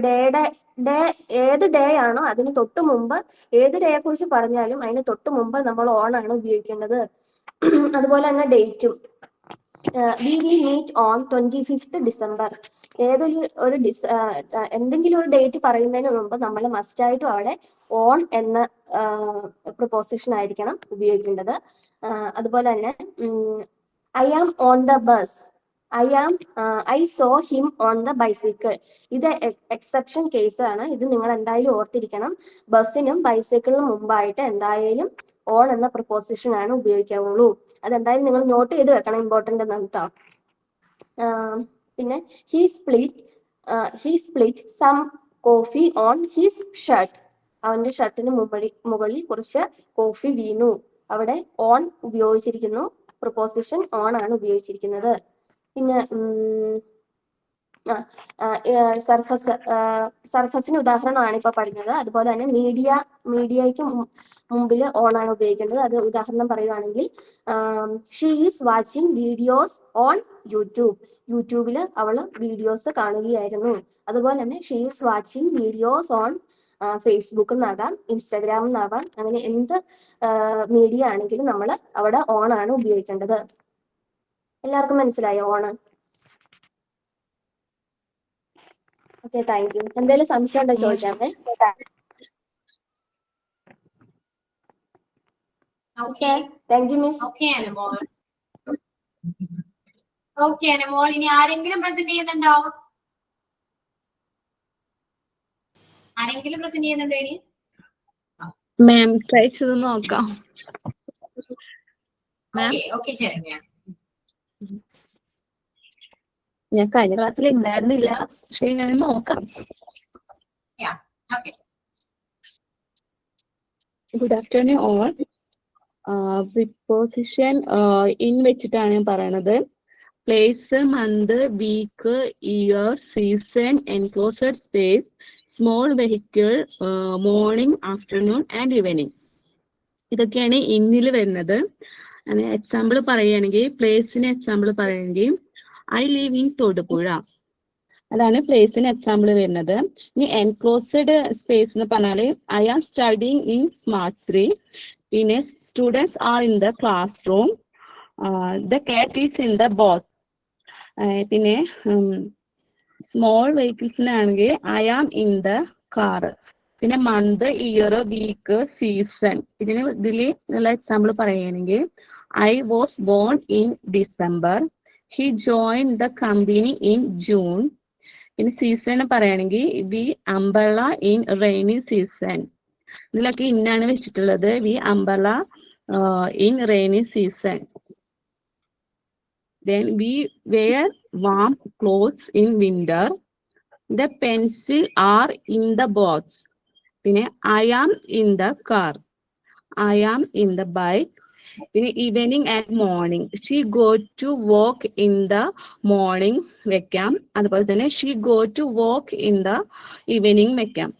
ഏത് ഡേ ആണോ അതിന് തൊട്ട് മുമ്പ്, ഏത് ഡേയെ കുറിച്ച് പറഞ്ഞാലും അതിന് തൊട്ട് മുമ്പ് നമ്മൾ ഓൺ ആണ് ഉപയോഗിക്കേണ്ടത്. അതുപോലെ തന്നെ ഡേറ്റും, we will meet on 25th December. എന്തെങ്കിലും ഒരു ഡേറ്റ് പറയുന്നതിന് മുമ്പ് നമ്മൾ മസ്റ്റായിട്ടും അവിടെ ഓൺ എന്ന പ്രിപ്പോസിഷൻ ആയിരിക്കണം ഉപയോഗിക്കേണ്ടത്. അതുപോലെ തന്നെ I am on the bus, I saw him on the bicycle. ഇത് എക്സെപ്ഷൻ കേസ് ആണ്. ഇത് നിങ്ങൾ എന്തായാലും ഓർത്തിരിക്കണം. ബസ്സിനും ബൈസിക്കിളിനും മുമ്പായിട്ട് എന്തായാലും ഓൺ എന്ന പ്രിപ്പോസിഷൻ ആണ് ഉപയോഗിക്കാവുള്ളൂ. അതെന്തായാലും നിങ്ങൾ നോട്ട് ചെയ്ത് വെക്കണം, ഇമ്പോർട്ടൻ്റ് എന്നാണ് കേട്ടോ. പിന്നെ he split some coffee on his shirt. അവന്റെ ഷർട്ടിന് മുകളിൽ കുറച്ച് കോഫി വീണു. അവിടെ ഓൺ ഉപയോഗിച്ചിരിക്കുന്നു, പ്രിപ്പോസിഷൻ ഓൺ ആണ് ഉപയോഗിച്ചിരിക്കുന്നത്. പിന്നെ സർഫസിന് ഉദാഹരണമാണ് ഇപ്പൊ പറഞ്ഞത്. അതുപോലെ തന്നെ മീഡിയയ്ക്ക് മുമ്പിൽ ഓൺ ആണ് ഉപയോഗിക്കേണ്ടത്. അത് ഉദാഹരണം പറയുകയാണെങ്കിൽ she is watching videos on യൂട്യൂബിൽ അവൾ വീഡിയോസ് കാണുകയായിരുന്നു. അതുപോലെ തന്നെ she is watching videos on Facebook എന്നാകാം, ഇൻസ്റ്റാഗ്രാം എന്നാകാം. അങ്ങനെ എന്ത് മീഡിയ ആണെങ്കിലും നമ്മൾ അവിടെ ഓൺ ആണ് ഉപയോഗിക്കേണ്ടത്. എല്ലാവർക്കും മനസ്സിലായോ ഓണ്? Okay, thank U. എന്തെങ്കിലും സംശയം ഉണ്ടോ ചോദിക്കാമേ? Okay, thank you miss. Okay Anumol. Okay Anumol, ഇനി ആരെങ്കിലും പ്രസന്റ് ചെയ്യുന്നുണ്ടോ? ആരെങ്കിലും പ്രസന്റ് ചെയ്യുന്നുണ്ടോ ഇനി? മാം ട്രൈ ചെയ്ത് നോക്കാം. ഓക്കെ ശരി. ഞാൻ കഴിഞ്ഞ ക്ലാസ്സിൽ ഉണ്ടായിരുന്നില്ല, പക്ഷെ ഞാൻ നോക്കാം. Good afternoon all. Preposition in വെച്ചിട്ടാണ് ഞാൻ പറയണത്. Place, month, week, year, season, enclosed space, small vehicle, morning, afternoon and evening. ഇതൊക്കെയാണ് ഇന്നിൽ വരുന്നത്. എക്സാമ്പിൾ പറയുകയാണെങ്കിൽ, പ്ലേസിന് എക്സാമ്പിൾ പറയുകയാണെങ്കിൽ ഐ ലീവ് ഇൻ തൊടുപുഴ, അതാണ് പ്ലേസിന് എക്സാമ്പിൾ വരുന്നത്. ഇനി എൻക്ലോസ്ഡ് സ്പേസ് എന്ന് പറഞ്ഞാൽ I am studying in smart Sree. പിന്നെ students are in the class room, the cat is in the box. പിന്നെ സ്മോൾ വെഹിക്കിൾസിനാണെങ്കിൽ I am in the car. പിന്നെ മന്ത്, ഇയർ, വീക്ക്, സീസൺ. ഇതിൽ ഉള്ള എക്സാമ്പിൾ പറയുകയാണെങ്കിൽ I was born in December, he join the company in June. പിന്നെ season പറയുകയാണെങ്കിൽ we umbrella in rainy season. ഇതിലൊക്കെ ഇന്നാണ് വെച്ചിട്ടുള്ളത്, we umbrella in rainy season. Then we wear warm clothes in winter. The pencil are in the box. പിന്നെ I am in the car, I am in the bike. പിന്നെ evening and morning, she go to walk in the morning വെക്കാം. അതുപോലെ തന്നെ she go to walk in the evening വെക്കാം.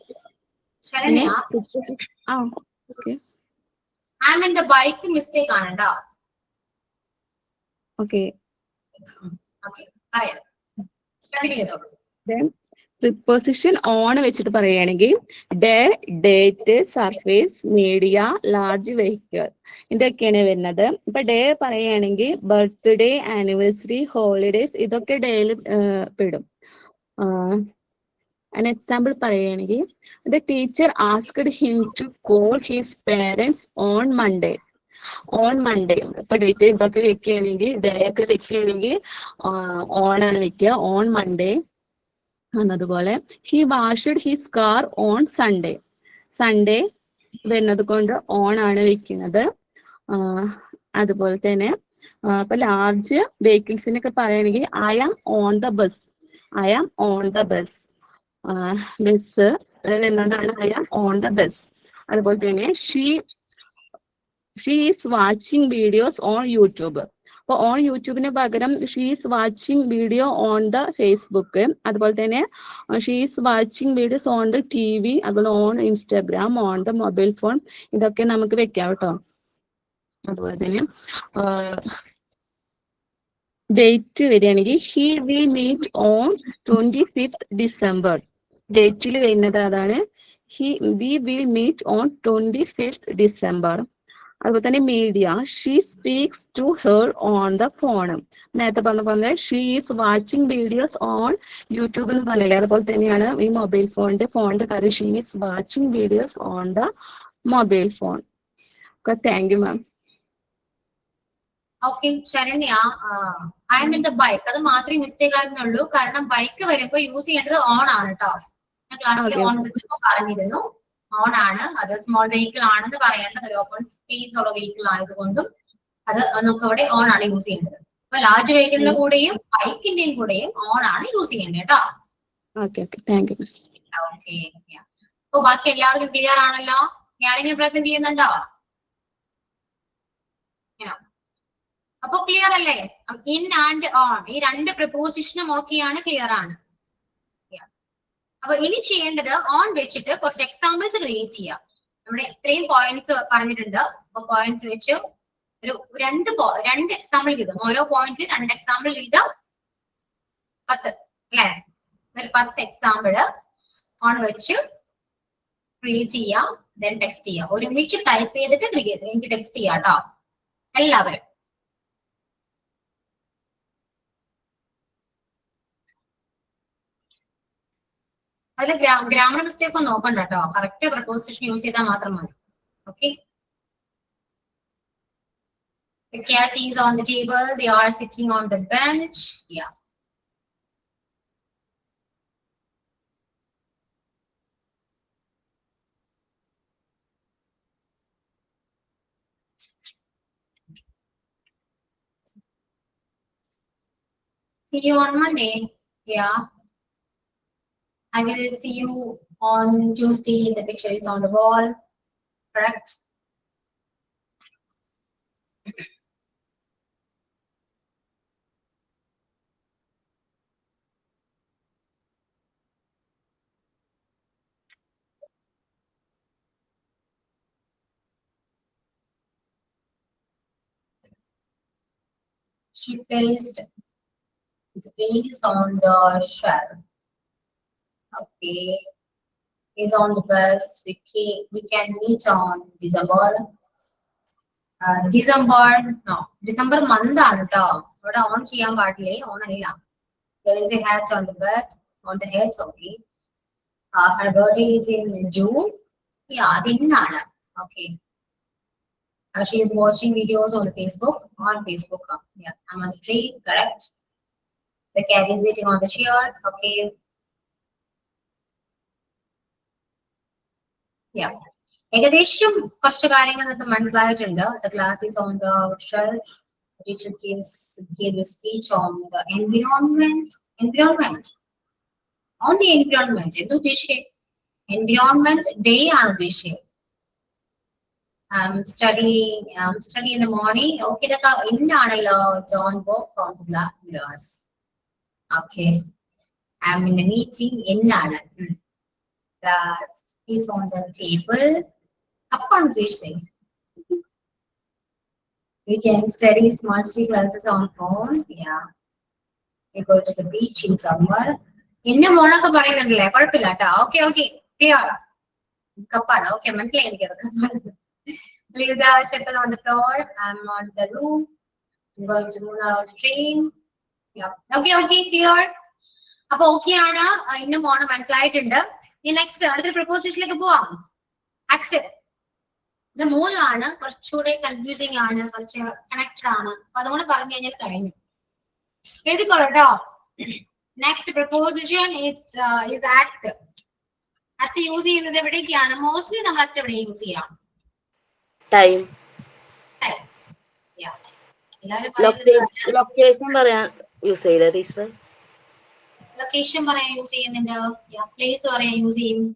Saranya, okay, I am in the bike mistake ആണ് കേട്ടോ. Okay. പറയാം, continue ചെയ്തോളൂ. Then preposition on വെച്ചിട്ട് പറയുകയാണെങ്കിൽ day, date, surface, media, large vehicle ഇതൊക്കെയാണ് വരുന്നത്. ഇപ്പൊ ഡേ പറയുകയാണെങ്കിൽ ബർത്ത്ഡേ, ആനിവേഴ്സറി, ഹോളിഡേസ് ഇതൊക്കെ ഡേയിൽ പെടും. an example പറയുകയാണെങ്കിൽ the teacher asked him to call his parents on Monday. On Monday ഇപ്പൊ ഡേറ്റ് ഇതൊക്കെ വെക്കുകയാണെങ്കിൽ ഡേ ഒക്കെ വെക്കുകയാണെങ്കിൽ ഓൺ ആണ് വെക്കുക, ഓൺ മൺഡേ എന്നതുപോലെ. He washed his car on Sunday. Sunday വരുന്നത് കൊണ്ട് ഓൺ ആണ് വെക്കുന്നത്. അതുപോലെ തന്നെ ഇപ്പൊ ലാർജ് വെഹിക്കിൾസിനൊക്കെ പറയുകയാണെങ്കിൽ I am on the bus. I am on the bus. Bus എന്നതാണ് I am on the bus. അതുപോലെ തന്നെ she is watching videos on YouTube. അപ്പൊ ഓൺ യൂട്യൂബിന് പകരം she is watching video on the Facebook. അതുപോലെ തന്നെ she is watching videos on the TV, അതുപോലെ on Instagram, on the mobile phone ഇതൊക്കെ നമുക്ക് വെക്കാം കേട്ടോ. അതുപോലെ തന്നെ ഡേറ്റ് വരികയാണെങ്കിൽ he will meet on 25th December. ഡേറ്റിൽ വരുന്നത് അതാണ് we will meet on 25th December. അതുപോലെ തന്നെ മീഡിയ she speaks to her on the phone. നേരത്തെ പറഞ്ഞ പോലെ she is watching videos on YouTube എന്ന് പറഞ്ഞില്ലേ, അതുപോലെ തന്നെയാണ് ഈ മൊബൈൽ ഫോണിന്റെ കാര്യം. She is watching videos on the mobile phone. Thank you ma'am. Okay Saranya, I am in the bike അത് മാത്രമേ മിസ്റ്റേക്ക് ആയിരുന്നുള്ളൂ. കാരണം ബൈക്ക് വരുമ്പോ യൂസ് ചെയ്യേണ്ടത് ഓൺ ആണ് കേട്ടോ. ഞാൻ ക്ലാസ്സിൽ ഓൺ പറഞ്ഞിരുന്നു, ഓൺ ആണ്. അത് സ്മോൾ വെഹിക്കിൾ ആണെന്ന് പറയേണ്ടത് ഒരു ഓപ്പൺ സ്പേസ് ഉള്ള വെഹിക്കിൾ ആയതുകൊണ്ടും അത് നമുക്ക് ഇവിടെ ഓൺ ആണ് യൂസ് ചെയ്യേണ്ടത്. അപ്പൊ ലാർജ് വെഹിക്കിളിന്റെ കൂടെയും ബൈക്കിന്റെയും കൂടെയും ഓൺ ആണ് യൂസ് ചെയ്യേണ്ടത് കേട്ടോ. ഓക്കെ, അപ്പൊ ബാക്കി എല്ലാവർക്കും ക്ലിയർ ആണല്ലോ? ഞാനിങ്ങനെ പ്രസന്റ് ചെയ്യുന്നുണ്ടോ? അപ്പൊ ക്ലിയർ അല്ലേ? ഇൻ ആൻഡ് ഓൺ ഈ രണ്ട് പ്രിപ്പോസിഷനും ഓക്കെയാണ്, ക്ലിയർ ആണ്. അപ്പൊ ഇനി ചെയ്യേണ്ടത് ഓൺ വെച്ചിട്ട് കുറച്ച് എക്സാമ്പിൾസ് ക്രിയേറ്റ് ചെയ്യാം. നമ്മുടെ ഇത്രയും പോയിന്റ്സ് പറഞ്ഞിട്ടുണ്ട്. അപ്പൊ പോയിന്റ്സ് വെച്ച് ഒരു രണ്ട് എക്സാമ്പിൾ വീതം, ഓരോ പോയിന്റിൽ 2 എക്സാമ്പിൾ വീതം 10 അല്ലെ? ഒരു 10 എക്സാമ്പിള് ഓൺ വെച്ച് ക്രിയേറ്റ് ചെയ്യാം. ദെൻ ടെക്സ്റ്റ് ചെയ്യാം. ഒരുമിച്ച് ടൈപ്പ് ചെയ്തിട്ട് എനിക്ക് ടെക്സ്റ്റ് ചെയ്യാം കേട്ടോ എല്ലാവരും. അതിൽ ഗ്രാമർ മിസ്റ്റേക്ക് ഒന്നും നോക്കണ്ട കേട്ടോ. കറക്റ്റ് പ്രപ്പോസിഷൻ യൂസ് ചെയ്താൽ മാത്രം മതി. Okay. The cat is on the table. They are sitting on the bench. Yeah. See you on Monday. Yeah. I will see you on Tuesday. The picture is on the wall. Correct? She placed the vase on the shelf. Okay. Is on the bus. We can meet on December. December month ആണ് ട്ടോ. ഇവിടെ on ചെയ്യാൻ പാടില്ലേ, on അല്ല. There is a hat on the bed, on the head. Okay. Her birthday is in June. Yeah, അത് ഇന്നാണ്. Okay. She is watching videos on Facebook. Yeah, I'm on the tree. Correct. The cat is sitting on the chair. Okay. Yeah. ഏകദേശം കുറച്ച് കാര്യങ്ങൾ നിങ്ങൾക്ക് മനസ്സിലായിട്ടുണ്ട്. The class is on the shelf. The teacher gave a speech on the environment. On the environment. എന്ത് ഉദ്ദേശിച്ചേ? Environment day ആണ് ഉദ്ദേശിച്ചത്. Study in the morning. Okay, ഇതൊക്കെ ഇന്നാണല്ലോ. John walk on the grass. Okay. I'm in the meeting. ഇന്നാണ്. The is on the table. Upon wishing, we can study smart classes on phone. Yeah, we go to the beach in summer. ഇന്ന മോണൊക്കെ പറയുന്നുണ്ടല്ലേ, കുഴപ്പമില്ല കേട്ടോ. Okay okay clear. കപ്പാണ്. Okay മനസ്സിലായി എനിക്കത്. Leave the shutter on the floor. I'm on the room. I'm going to move out the train. Yeah. Okay okay clear. അപ്പൊ okay ആണ്, ഇന്ന മോണ മനസ്സിലായിട്ടുണ്ട്. ഇനി നെക്സ്റ്റ് അടുത്തൊരു പ്രപ്പോസിഷനിലേക്ക് പോവാം. ആക്ട് ഇത് മൂന്നാണ്, കുറച്ചുകൂടെ കൺഫ്യൂസിങ് ആണ്, കുറച്ച് കണക്റ്റഡ് ആണ്. അപ്പൊ അതുകൊണ്ട് പറഞ്ഞു കഴിഞ്ഞാൽ കഴിഞ്ഞു. എഴുതിക്കോളൂ. Next preposition is act. At use ചെയ്യുന്നത് എവിടേക്കാണ്? മോസ്റ്റ്ലി നമ്മൾ അറ്റ് എവിടെ യൂസ് ചെയ്യാം? ടൈം. ലൊക്കേഷൻ പറയാൻ യൂസ് ചെയ്യില്ല ടീച്ചർ? ലൊക്കേഷൻ പറയാൻ യൂസ് ചെയ്യുന്നുണ്ട്, പ്ലേസ് പറയാൻ യൂസ് ചെയ്യും.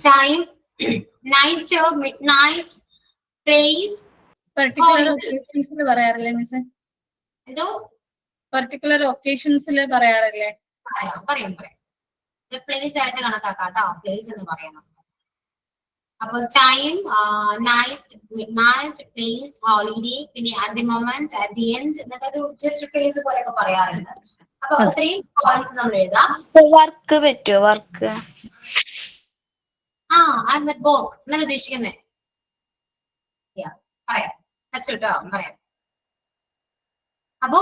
Time, night, midnight, place. Particular ഒക്കേഷൻസിൽ പറയാറില്ലേ മിസ്? എന്തോ പർട്ടിക്കുലർ ഒക്കേഷൻസിൽ പറയാറില്ലേ? പറയാം. പ്ലേസ് ആയിട്ട് കണക്കാക്കാം കേട്ടോ, പ്ലേസ് എന്ന് പറയുന്നത്. അപ്പൊ time, night, midnight, place, holiday, പിന്നെ at the moment, at the end എന്നൊക്കെ ഒരു ജസ്റ്റ് പ്ലേസ് പോലെയൊക്കെ പറയാറുണ്ട്. അപ്പൊ അത്രയും പോയിന്റ്സ് നമ്മൾ എഴുതാം. വർക്ക് പറ്റുമോ? Work I M at work എന്നാണ് ഉദ്ദേശിക്കുന്നത്. പറയാം കേട്ടോ, പറയാം. അപ്പോ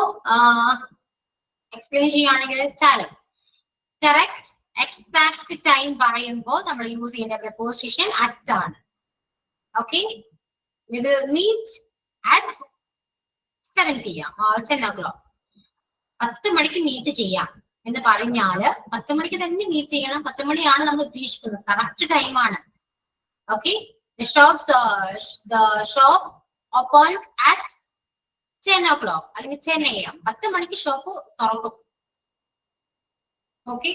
എക്സ്പ്ലെയിൻ ചെയ്യുകയാണെങ്കിൽ ടൈം കറക്റ്റ് എക്സാക്ട് ടൈം പറയുമ്പോൾ നമ്മൾ യൂസ് ചെയ്യേണ്ട പ്രപ്പോസിഷൻ അറ്റ് ആണ്. Okay, we will meet at 7 PM or 10 o'clock. 10 മണിക്ക് മീറ്റ് ചെയ്യാം എന്ന് പറഞ്ഞാല് 10 മണിക്ക് തന്നെ മീറ്റ് ചെയ്യണം. 10 മണിയാണ് നമ്മൾ ഉദ്ദേശിക്കുന്നത്, കറക്റ്റ് ടൈമാണ്. Okay, the shop opens at 10 o'clock അല്ലെങ്കിൽ 10 AM. 10 മണിക്ക് ഷോപ്പ് തുറക്കും. ഓക്കെ,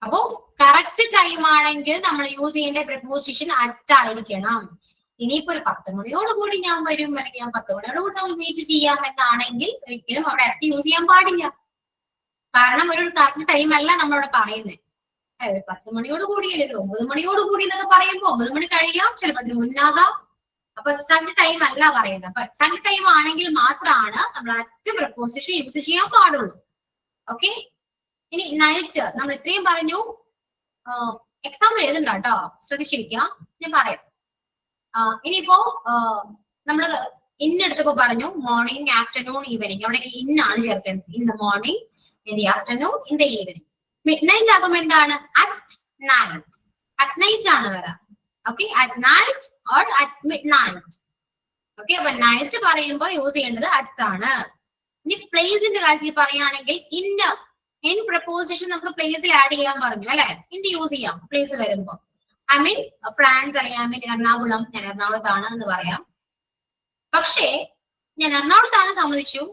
അപ്പോ കറക്റ്റ് ടൈം ആണെങ്കിൽ നമ്മൾ യൂസ് ചെയ്യേണ്ട പ്രപ്പോസിഷൻ അറ്റ് ആയിരിക്കണം. ഇനിയിപ്പോ ഒരു 10 മണിയോട് കൂടി ഞാൻ വരും, അല്ലെങ്കിൽ ഞാൻ 10 മണിയോട് കൂടി നമുക്ക് മീറ്റ് ചെയ്യാം എന്നാണെങ്കിൽ ഒരിക്കലും അവിടെ അറ്റ് യൂസ് ചെയ്യാൻ പാടില്ല. കാരണം ഒരു കറക്റ്റ് ടൈം അല്ല നമ്മളവിടെ പറയുന്നത്. 10 മണിയോട് കൂടി അല്ലെങ്കിൽ 9 മണിയോട് കൂടി എന്നൊക്കെ പറയുമ്പോൾ 9 മണി കഴിയാം, ചിലപ്പോൾ അതിന് മുന്നാകാം. അപ്പൊ എക്സാക്ട് ടൈം അല്ല പറയുന്നത്. അപ്പൊ എക്സാക്ട് ടൈം ആണെങ്കിൽ മാത്രമാണ് നമ്മൾ അറ്റ് പ്രപ്പോസിഷൻ യൂസ് ചെയ്യാൻ പാടുള്ളൂ. ഓക്കെ, ഇനി നൈറ്റ് നമ്മൾ ഇത്രയും പറഞ്ഞു. എക്സാമ്പിൾ എഴുതണ്ട കേട്ടോ, ശ്രദ്ധിച്ചിരിക്കാം, ഞാൻ പറയാം. ഇനിയിപ്പോ നമ്മള് ഇന്നെടുത്തപ്പോ പറഞ്ഞു മോർണിംഗ്, ആഫ്റ്റർനൂൺ, ഈവനിങ്. അവിടെ ഇന്നാണ് ചേർക്കേണ്ടത്. In the morning, in the afternoon, in the evening. Mid night ആകുമ്പോൾ എന്താണ്? At night. അറ്റ് നൈറ്റ് ആണ് വരാം. Okay, at night or at mid night. Okay, അപ്പൊ നൈറ്റ് പറയുമ്പോൾ യൂസ് ചെയ്യേണ്ടത് അറ്റ് ആണ്. ഇനി പ്ലേസിന്റെ കാര്യത്തിൽ പറയുകയാണെങ്കിൽ ഇൻ പ്രപ്പോസിഷൻ നമുക്ക് പ്ലേസിൽ ആഡ് ചെയ്യാൻ പറഞ്ഞു അല്ലെ? ഇന്ന് യൂസ് ചെയ്യാം പ്ലേസ് വരുമ്പോ. I mean France, I mean Ernakulam, ഞാൻ എറണാകുളത്താണ് എന്ന് പറയാം. പക്ഷേ ഞാൻ എറണാകുളത്താണ് സമ്മതിച്ചു,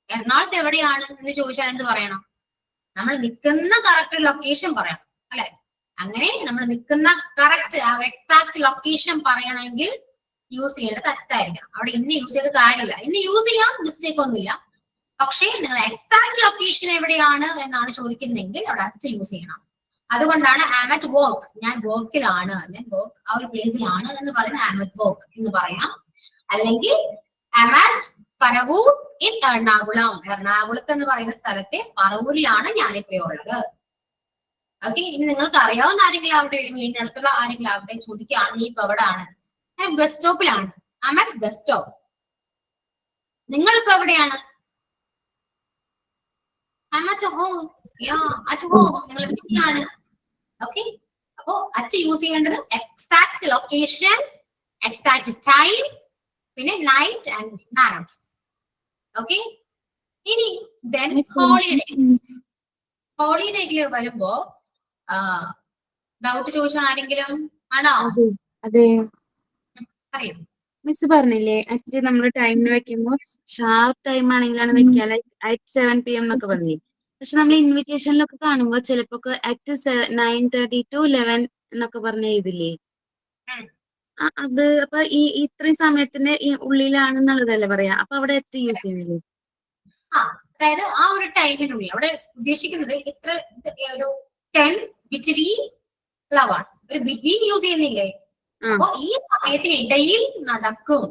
എറണാകുളത്ത് എവിടെയാണ് എന്ന് ചോദിച്ചാൽ എന്ത് പറയണം? നമ്മൾ നിൽക്കുന്ന കറക്റ്റ് ലൊക്കേഷൻ പറയണം അല്ലെ? അങ്ങനെ നമ്മൾ നിൽക്കുന്ന കറക്റ്റ് എക്സാക്ട് ലൊക്കേഷൻ പറയണമെങ്കിൽ യൂസ് ചെയ്യേണ്ടത് അറ്റായിരിക്കണം. അവിടെ ഇന്ന് യൂസ് ചെയ്ത കാര്യമില്ല. ഇന്ന് യൂസ് ചെയ്യാം, മിസ്റ്റേക്ക് ഒന്നുമില്ല. പക്ഷേ നിങ്ങൾ എക്സാക്ട് ലൊക്കേഷൻ എവിടെയാണ് എന്നാണ് ചോദിക്കുന്നതെങ്കിൽ അവിടെ അറ്റ് യൂസ് ചെയ്യണം. അതുകൊണ്ടാണ് ആം അറ്റ് വർക്ക്, ഞാൻ വർക്കിലാണ്, ഞാൻ വർക്ക് ആ ഒരു പ്ലേസിലാണ് എന്ന് പറയുന്നത് ആം അറ്റ് വർക്ക് എന്ന് പറയാം. അല്ലെങ്കിൽ am at Paravur in Ernakulam, എറണാകുളത്ത് എന്ന് പറയുന്ന സ്ഥലത്തെ പറവൂരിലാണ് ഞാനിപ്പോ ഉള്ളത്. ഓക്കെ, ഇനി നിങ്ങൾക്ക് അറിയാവുന്ന ആരെങ്കിലും ആവട്ടെ, വീടിന്റെ അടുത്തുള്ള ആരെങ്കിലും ആവട്ടെ ചോദിക്കുകയാണ് നീ ഇപ്പൊ എവിടെയാണ്? ഞാൻ ബസ് സ്റ്റോപ്പിലാണ്. Am at bus stop. നിങ്ങളിപ്പോ എവിടെയാണ്? I'm at home. Yeah, at home. നിങ്ങൾ എവിടെയാണ്? ഓക്കെ, അപ്പോ അറ്റ് യൂസ് ചെയ്യേണ്ടത് എക്സാക്ട് ലൊക്കേഷൻ, എക്സാക്ട് ടൈം, പിന്നെ നൈറ്റ് ആൻഡ് നൈറ്റ്. ഓക്കെ, ഇനി ദെൻ ഹോളിഡേ. ഹോളിഡേക്ക് വരുമ്പോ ഡൗട്ട് ചോദിച്ചാൽ ആരെങ്കിലും ആണോ? അതെ, പറയൂ. മിസ് പറഞ്ഞില്ലേ അറ്റ് നമ്മൾ ടൈമിന് വെക്കുമ്പോ ഷാർപ്പ് ടൈം ആണെങ്കിലാണ് വെക്കുക, ലൈക്ക് അറ്റ് 7 PM എന്നൊക്കെ പറഞ്ഞില്ലേ. പക്ഷെ നമ്മൾ ഇൻവിറ്റേഷനിലൊക്കെ കാണുമ്പോ ചിലപ്പോ അറ്റ് 9:30 to 11 എന്നൊക്കെ പറഞ്ഞ ഇതില്ലേ, അത് അപ്പൊ ഈ ഇത്രയും സമയത്തിന്റെ ഉള്ളിലാണെന്നുള്ളതല്ലേ പറയാ. അപ്പൊ അവിടെ അറ്റ് യൂസ് ചെയ്യുന്നില്ലേ? അതായത് ആ ഒരു ടൈമിനുള്ളിൽ അവിടെ ഉദ്ദേശിക്കുന്നത് ഇത്ര ഒരു 10 ബിറ്റ്വീൻ 11, ഒരു ബിറ്റ്വീൻ യൂസ് ചെയ്യുന്നില്ലേ? അപ്പൊ ഈ സമയത്തിനിടയിൽ നടക്കും,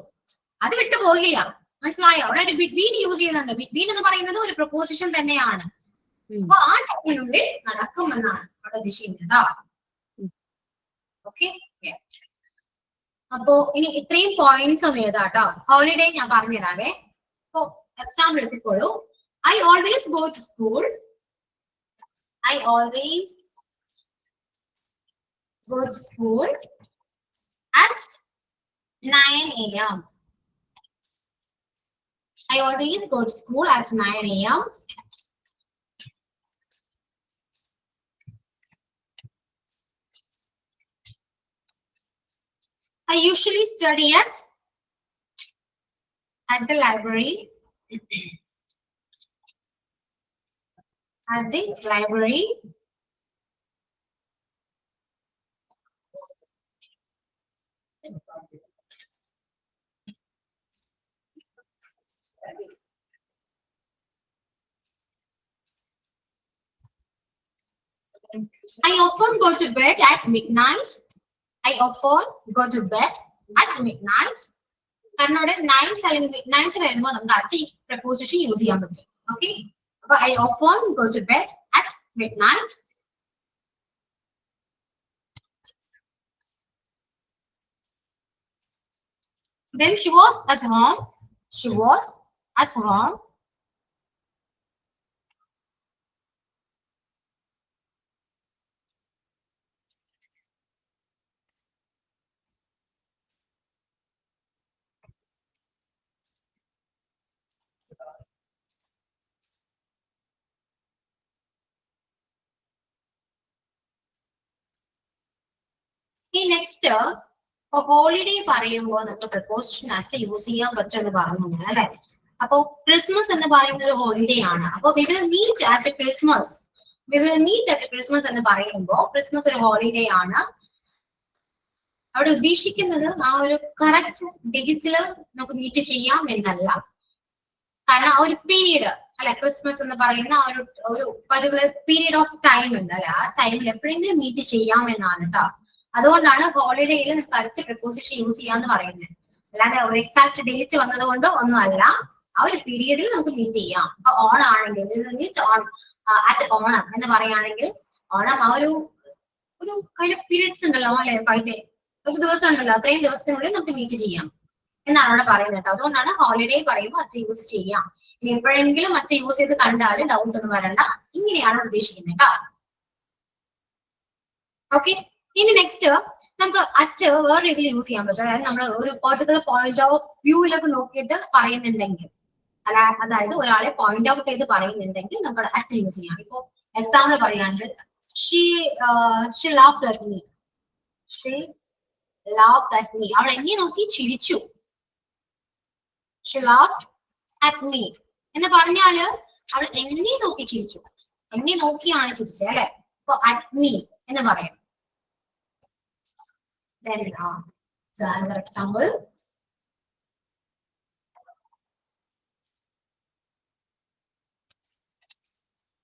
അത് വിട്ടു പോകില്ല. മനസ്സിലായോ? അവിടെ ഒരു ബിറ്റ്വീൻ യൂസ് ചെയ്യുന്നുണ്ട്. ബിറ്റ്വീൻ എന്ന് പറയുന്നത് ഒരു പ്രപ്പോസിഷൻ തന്നെയാണ്. അപ്പൊ ആ ടൈമിനുള്ളിൽ നടക്കുമെന്നാണ് അവിടെ ഉദ്ദേശിക്കുന്നത്. ഓക്കെ, അപ്പോ ഇനി ഇത്രയും പോയിന്റ്സ് ഒന്ന് എഴുതാട്ടോ. ഹോളിഡേ ഞാൻ പറഞ്ഞുതരാവേ. അപ്പൊ example എടുത്തിക്കോളൂ. I always go to school. I always go to school at 9 a.m. I always go to school at 9 a.m. I usually study at the library. At the library. I often go to bed at midnight. I often go to bed at midnight. കാരണം ഇവിടെ night അല്ലെങ്കിൽ mid night വരുമ്പോൾ നമുക്ക് അടുത്ത preposition use ചെയ്യാൻ പറ്റും. Okay, അപ്പൊ I often go to bed at midnight. Then she was at home. She was at home. Next holiday പറയുമ്പോൾ നമുക്ക് പ്രപ്പോസിഷൻ ആയിട്ട് യൂസ് ചെയ്യാൻ പറ്റുമെന്ന് പറഞ്ഞു അല്ലെ. അപ്പൊ ക്രിസ്മസ് എന്ന് പറയുന്ന ഒരു ഹോളിഡേ ആണ്. അപ്പൊ we will meet at Christmas. We will meet at Christmas എന്ന് പറയുമ്പോൾ ക്രിസ്മസ് ഒരു ഹോളിഡേ ആണ്. അവിടെ ഉദ്ദേശിക്കുന്നത് ആ ഒരു കറക്റ്റ് ഡേറ്റില് നമുക്ക് മീറ്റ് ചെയ്യാം എന്നല്ല. കാരണം ആ ഒരു പീരീഡ് അല്ലെ, ക്രിസ്മസ് എന്ന് പറയുന്ന ഒരു പർട്ടിക്കുലർ പീരീഡ് ഓഫ് ടൈം ഉണ്ട് അല്ലെ, ആ ടൈമിൽ എപ്പോഴെങ്കിലും മീറ്റ് ചെയ്യാം എന്നാണ് കേട്ടോ. അതുകൊണ്ടാണ് ഹോളിഡേയിൽ നമുക്ക് കറക്റ്റ് പ്രപ്പോസിഷൻ യൂസ് ചെയ്യാന്ന് പറയുന്നത്. അല്ലാതെ ഒരു എക്സാക്ട് ഡേറ്റ് വന്നത് കൊണ്ട് ഒന്നും അല്ല, ആ ഒരു പീരീഡിൽ നമുക്ക് മീറ്റ് ചെയ്യാം. അപ്പൊ ഓണം ആണെങ്കിൽ മീറ്റ് ഓൺ അറ്റ് ഓണം എന്ന് പറയുകയാണെങ്കിൽ ഓണം ആ ഒരു കൈൻഡ് ഓഫ് പീരീഡ്സ് ഉണ്ടല്ലോ അല്ലെ, 5 days ഒരു ദിവസം ഉണ്ടല്ലോ, അത്രയും ദിവസത്തിനുള്ളിൽ നമുക്ക് മീറ്റ് ചെയ്യാം എന്നാണ് അവിടെ പറയുന്നത് കേട്ടോ. അതുകൊണ്ടാണ് ഹോളിഡേ പറയുമ്പോൾ അത് യൂസ് ചെയ്യാം. ഇനി എപ്പോഴെങ്കിലും മറ്റു യൂസ് ചെയ്ത് കണ്ടാൽ ഡൗട്ട് ഒന്നും വരണ്ട, ഇങ്ങനെയാണ് ഉദ്ദേശിക്കുന്നത് കേട്ടോ. ഓക്കെ, ഇനി നെക്സ്റ്റ് നമുക്ക് അറ്റ് വേറെ രീതിയിൽ യൂസ് ചെയ്യാൻ പറ്റും. അതായത് നമ്മൾ ഒരു പർട്ടിക്കുലർ പോയിന്റ് ഓഫ് വ്യൂവിലൊക്കെ നോക്കിയിട്ട് പറയുന്നുണ്ടെങ്കിൽ, അതായത് ഒരാളെ പോയിന്റ് ഔട്ട് ചെയ്ത് പറയുന്നുണ്ടെങ്കിൽ നമുക്ക് അറ്റ് യൂസ് ചെയ്യാം. ഇപ്പൊ എക്സാമ്പിൾ പറയുകയാണെങ്കിൽ she laughed at me. She laughed at me. അവൾ എന്നെ നോക്കി ചിരിച്ചു. She laughed at me എന്ന് പറഞ്ഞാല് അവൾ എന്നെ നോക്കി ചിരിച്ചു, എന്നെ നോക്കിയാണ് ചിരിച്ചത് അല്ലെ. അപ്പൊ at me എന്ന് പറയാം. Then another example.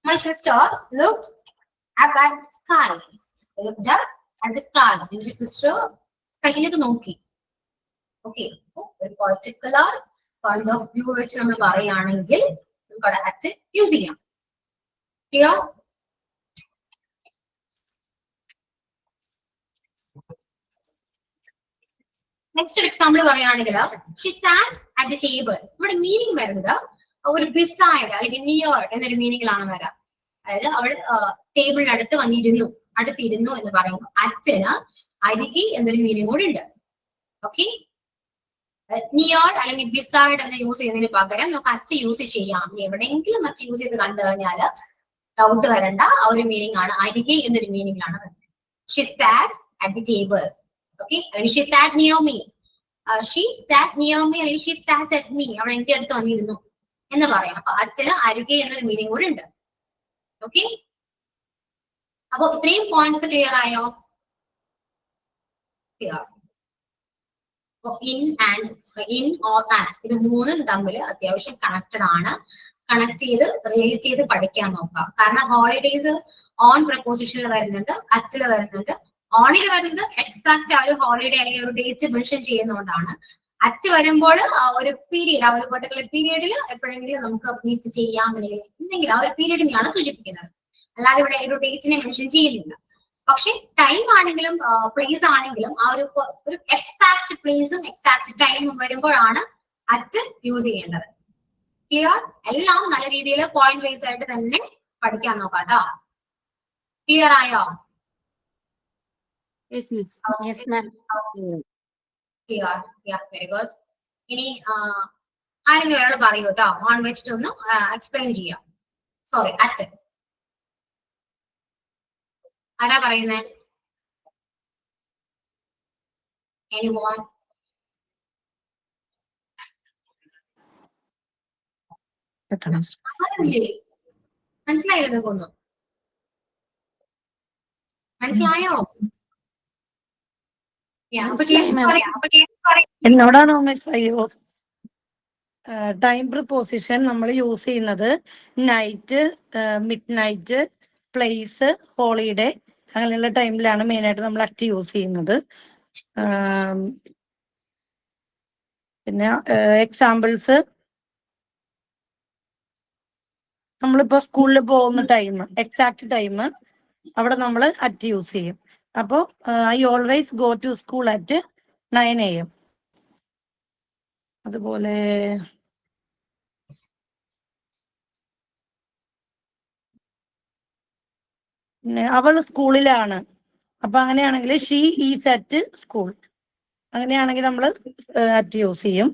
My sister looked up at the sky. Looked up at the sky. My sister skyയിലേക്ക് നോക്കി. Okay, ഒരു particular point of view വെച്ച് നമ്മൾ പറയുകയാണെങ്കിൽ നമുക്ക് at യൂസ് ചെയ്യാം. Clear? നെക്സ്റ്റ് എക്സാമ്പിൾ പറയുകയാണെങ്കിൽ she sat at the table. ഇവിടെ meaning വരുന്നത് ഒരു beside അല്ലെങ്കിൽ near എന്നൊരു മീനിങ്ങിലാണ് വരാം. അതായത് അവൾ ടേബിളിനടുത്ത് വന്നിരുന്നു, അടുത്തിരുന്നു എന്ന് പറയുമ്പോൾ അച്ഛന് അരികെ എന്നൊരു മീനിങ് കൂടി ഉണ്ട്. ഓക്കെ, നിയർ അല്ലെങ്കിൽ beside എന്ന് യൂസ് ചെയ്യുന്നതിന് പകരം നമുക്ക് അറ്റ് യൂസ് ചെയ്യാം. എവിടെയെങ്കിലും അറ്റ് യൂസ് ചെയ്ത് കണ്ടു കഴിഞ്ഞാൽ ഡൗട്ട് വരണ്ട, ആ ഒരു മീനിങ് ആണ്, അരികെ എന്നൊരു മീനിങ്ങിലാണ് വരുന്നത്. she sat at the table. Okay, അല്ലെങ്കിൽ she sat near me. She sat near me അല്ലെങ്കിൽ she sat at me. അവൾ എന്റെ അടുത്ത് വന്നിരുന്നു എന്ന് പറയാം. അപ്പൊ അച്ഛന് അരികെ എന്നൊരു മീനിങ് കൂടി ഉണ്ട്. ഓക്കെ, അപ്പൊ ഇത്രയും പോയിന്റ്സ് ക്ലിയർ ആയോ? ഇൻ ഓർ ആറ്റ് ഇത് മൂന്നും തമ്മിൽ അത്യാവശ്യം കണക്റ്റഡ് ആണ്. കണക്ട് ചെയ്ത് റിലേറ്റ് ചെയ്ത് പഠിക്കാൻ നോക്കാം. കാരണം ഹോളിഡേസ് ഓൺ പ്രപ്പോസിഷനിൽ വരുന്നുണ്ട്, അറ്റിൽ വരുന്നുണ്ട്, ഓണിൽ വരുന്നത് എക്സാക്ട് ആ ഒരു ഹോളിഡേ അല്ലെങ്കിൽ ഒരു ഡേറ്റ് മെൻഷൻ ചെയ്യുന്നതുകൊണ്ടാണ്. അറ്റ് വരുമ്പോൾ ആ ഒരു പീരീഡ്, ആ ഒരു പെർട്ടിക്കുലർ പീരീഡിൽ എപ്പോഴെങ്കിലും നമുക്ക് മീറ്റ് ചെയ്യാം അല്ലെങ്കിൽ എന്തെങ്കിലും ആ ഒരു പീരീഡിനെയാണ് സൂചിപ്പിക്കുന്നത്. അല്ലാതെ ഇവിടെ ഒരു ഡേറ്റിനെ മെൻഷൻ ചെയ്യുന്നില്ല. പക്ഷെ ടൈം ആണെങ്കിലും പ്ലേസ് ആണെങ്കിലും ആ ഒരു എക്സാക്ട് പ്ലേസും എക്സാക്ട് ടൈമും വരുമ്പോഴാണ് അറ്റ് യൂസ് ചെയ്യേണ്ടത്. ക്ലിയർ? എല്ലാം നല്ല രീതിയിൽ പോയിന്റ് വൈസ് ആയിട്ട് തന്നെ പഠിക്കാൻ നോക്കാം കേട്ടോ. ക്ലിയർ ആയോ? Yes, miss. Yes, ma'am. Clear? Very good. ഇനി ആരെങ്കിലും ഒരാൾ പറയൂ കേട്ടോ, ഓൺ വെച്ചിട്ടൊന്ന് എക്സ്പ്ലെയിൻ ചെയ്യാം. സോറി, അറ്റ് ആരാ പറയുന്നേ? എനിവോൺ? മനസ്സിലായില്ല നിങ്ങൾക്കൊന്നും? മനസ്സിലായോ? എന്നോടാണോ മിസ്? അയ്യോ, ടൈം പ്രിപ്പോസിഷൻ നമ്മൾ യൂസ് ചെയ്യുന്നത് night, midnight, place, holiday അങ്ങനെയുള്ള ടൈമിലാണ് മെയിനായിട്ട് നമ്മൾ അറ്റ് യൂസ് ചെയ്യുന്നത്. പിന്നെ എക്സാമ്പിൾസ്, നമ്മളിപ്പോ സ്കൂളിൽ പോകുന്ന ടൈം, എക്സാക്ട് ടൈം അവിടെ നമ്മൾ അറ്റ് യൂസ് ചെയ്യും. അപ്പോ I always go to school at 9 AM. അതുപോലെ പിന്നെ അവൾ സ്കൂളിലാണ്, അപ്പൊ അങ്ങനെയാണെങ്കിൽ ഷീ ഈസ് അറ്റ് സ്കൂൾ, അങ്ങനെയാണെങ്കിൽ നമ്മൾ അറ്റ് യൂസ് ചെയ്യും.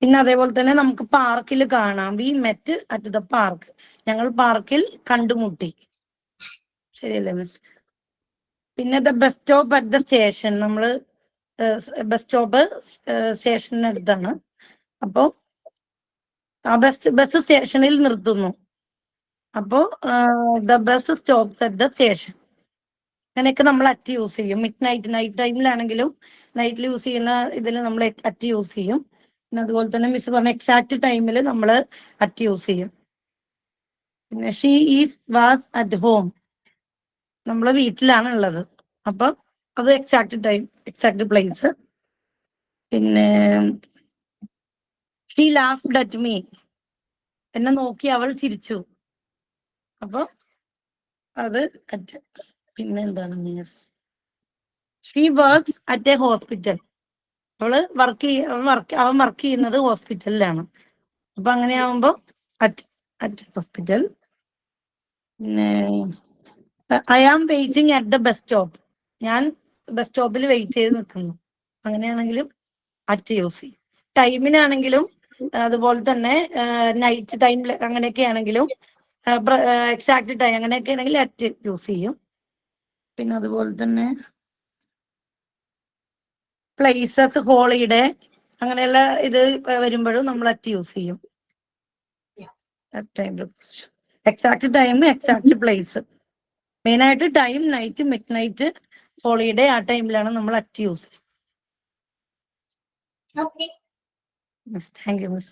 പിന്നെ അതേപോലെ തന്നെ നമുക്ക് പാർക്കിൽ കാണാം, we met at the park, ഞങ്ങൾ പാർക്കിൽ കണ്ടുമുട്ടി. ശരിയല്ലേ മിസ്? പിന്നെ the bus stop at the station, നമ്മൾ ബസ് സ്റ്റോപ്പ് സ്റ്റേഷനടുത്താണ്, അപ്പോ ആ ബസ് സ്റ്റേഷനിൽ നിർത്തുന്നു, അപ്പോ the bus stops at the station. അങ്ങനെയൊക്കെ നമ്മൾ അറ്റ് യൂസ് ചെയ്യും. മിഡ് നൈറ്റ് ടൈമിലാണെങ്കിലും നൈറ്റിൽ യൂസ് ചെയ്യുന്ന ഇതിൽ നമ്മൾ അറ്റ് യൂസ് ചെയ്യും. പിന്നെ അതുപോലെ തന്നെ മിസ് പറഞ്ഞ എക്സാക്ട് ടൈമിൽ നമ്മൾ അറ്റ് യൂസ് ചെയ്യും. പിന്നെ she is was at home, നമ്മൾ വീട്ടിലാണ് ഉള്ളത്, അപ്പൊ അത് എക്സാക്ട് ടൈം, എക്സാക്ട് പ്ലേസ്. പിന്നെ ഷീ ലാഫ്ഡ് അറ്റ് മീ, എന്നെ നോക്കി അവൾ ചിരിച്ചു, അപ്പൊ അത് അറ്റ്. പിന്നെ എന്താണ് means? She works at a hospital, അവൻ വർക്ക് ചെയ്യുന്നത് ഹോസ്പിറ്റലിലാണ്, അപ്പൊ അങ്ങനെയാവുമ്പോ അറ്റ് ഹോസ്പിറ്റൽ. പിന്നെ I am waiting at the bus stop, ഞാൻ ബസ് സ്റ്റോപ്പിൽ വെയിറ്റ് ചെയ്ത് നിൽക്കുന്നു, അങ്ങനെയാണെങ്കിലും അറ്റ് യൂസ് ചെയ്യും. ടൈമിനാണെങ്കിലും അതുപോലെ തന്നെ നൈറ്റ് ടൈമിൽ അങ്ങനെയൊക്കെ ആണെങ്കിലും എക്സാക്ട് ടൈം അങ്ങനെയൊക്കെ ആണെങ്കിൽ അറ്റ് യൂസ് ചെയ്യും. പിന്നെ അതുപോലെ തന്നെ പ്ലേസസ്, ഹോളിഡേ അങ്ങനെയുള്ള ഇത് വരുമ്പോഴും നമ്മൾ അറ്റ് യൂസ് ചെയ്യും. എക്സാക്ട് ടൈം, എക്സാക്ട് പ്ലേസ്, മെയിനായിട്ട് time, night, mid night, holiday ആ ടൈമിലാണ് നമ്മൾ അറ്റ് യൂസ് ചെയ്യും. Thank you miss.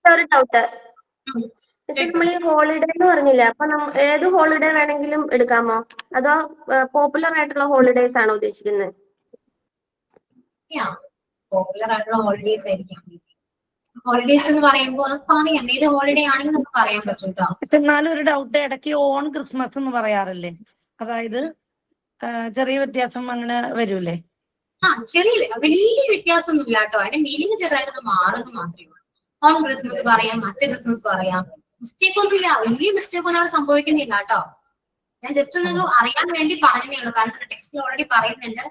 ഒരു ഡൗട്ട്, നമ്മൾ ഈ ഹോളിഡേ എന്ന് പറഞ്ഞില്ലേ, അപ്പൊ ഏത് ഹോളിഡേ വേണമെങ്കിലും എടുക്കാമോ, അതോ പോപ്പുലർ ആയിട്ടുള്ള ഹോളിഡേസ് ആണോ ഉദ്ദേശിക്കുന്നത്? പോപ്പുലർ ആയിട്ടുള്ള ഹോളിഡേസ് ആയിരിക്കും. ഹോളിഡേസ് എന്ന് പറയുമ്പോൾ പറയാം, ഏത് ഹോളിഡേ ആണെങ്കിലും നമുക്ക് പറയാൻ പറ്റും കേട്ടോ. എന്നാലും ഒരു ഡൗട്ട്, ഇടയ്ക്ക് ഓൺ ക്രിസ്മസ് എന്ന് പറയാറില്ലേ, അതായത് ചെറിയ വ്യത്യാസം അങ്ങനെ വരൂലേ? ചെറിയ വലിയ വ്യത്യാസം ഒന്നും ഇല്ല കേട്ടോ, അതിന്റെ മീനിങ് ചെറുതായിട്ടൊന്ന് മാറുന്നു മാത്രമേ ഉള്ളൂ. ഓൺ ക്രിസ്മസ് പറയാം, മറ്റേ ക്രിസ്മസ് പറയാം, മിസ്റ്റേക്ക് ഒന്നും ഇല്ല, വലിയ മിസ്റ്റേക്ക് ഒന്നും അവിടെ സംഭവിക്കുന്നില്ല കേട്ടോ. ഞാൻ ജസ്റ്റ് ഒന്ന് അറിയാൻ വേണ്ടി പറഞ്ഞേ ഉള്ളൂ, കാരണം ടെക്സ്റ്റിൽ ഓൾറെഡി പറയുന്നുണ്ട്.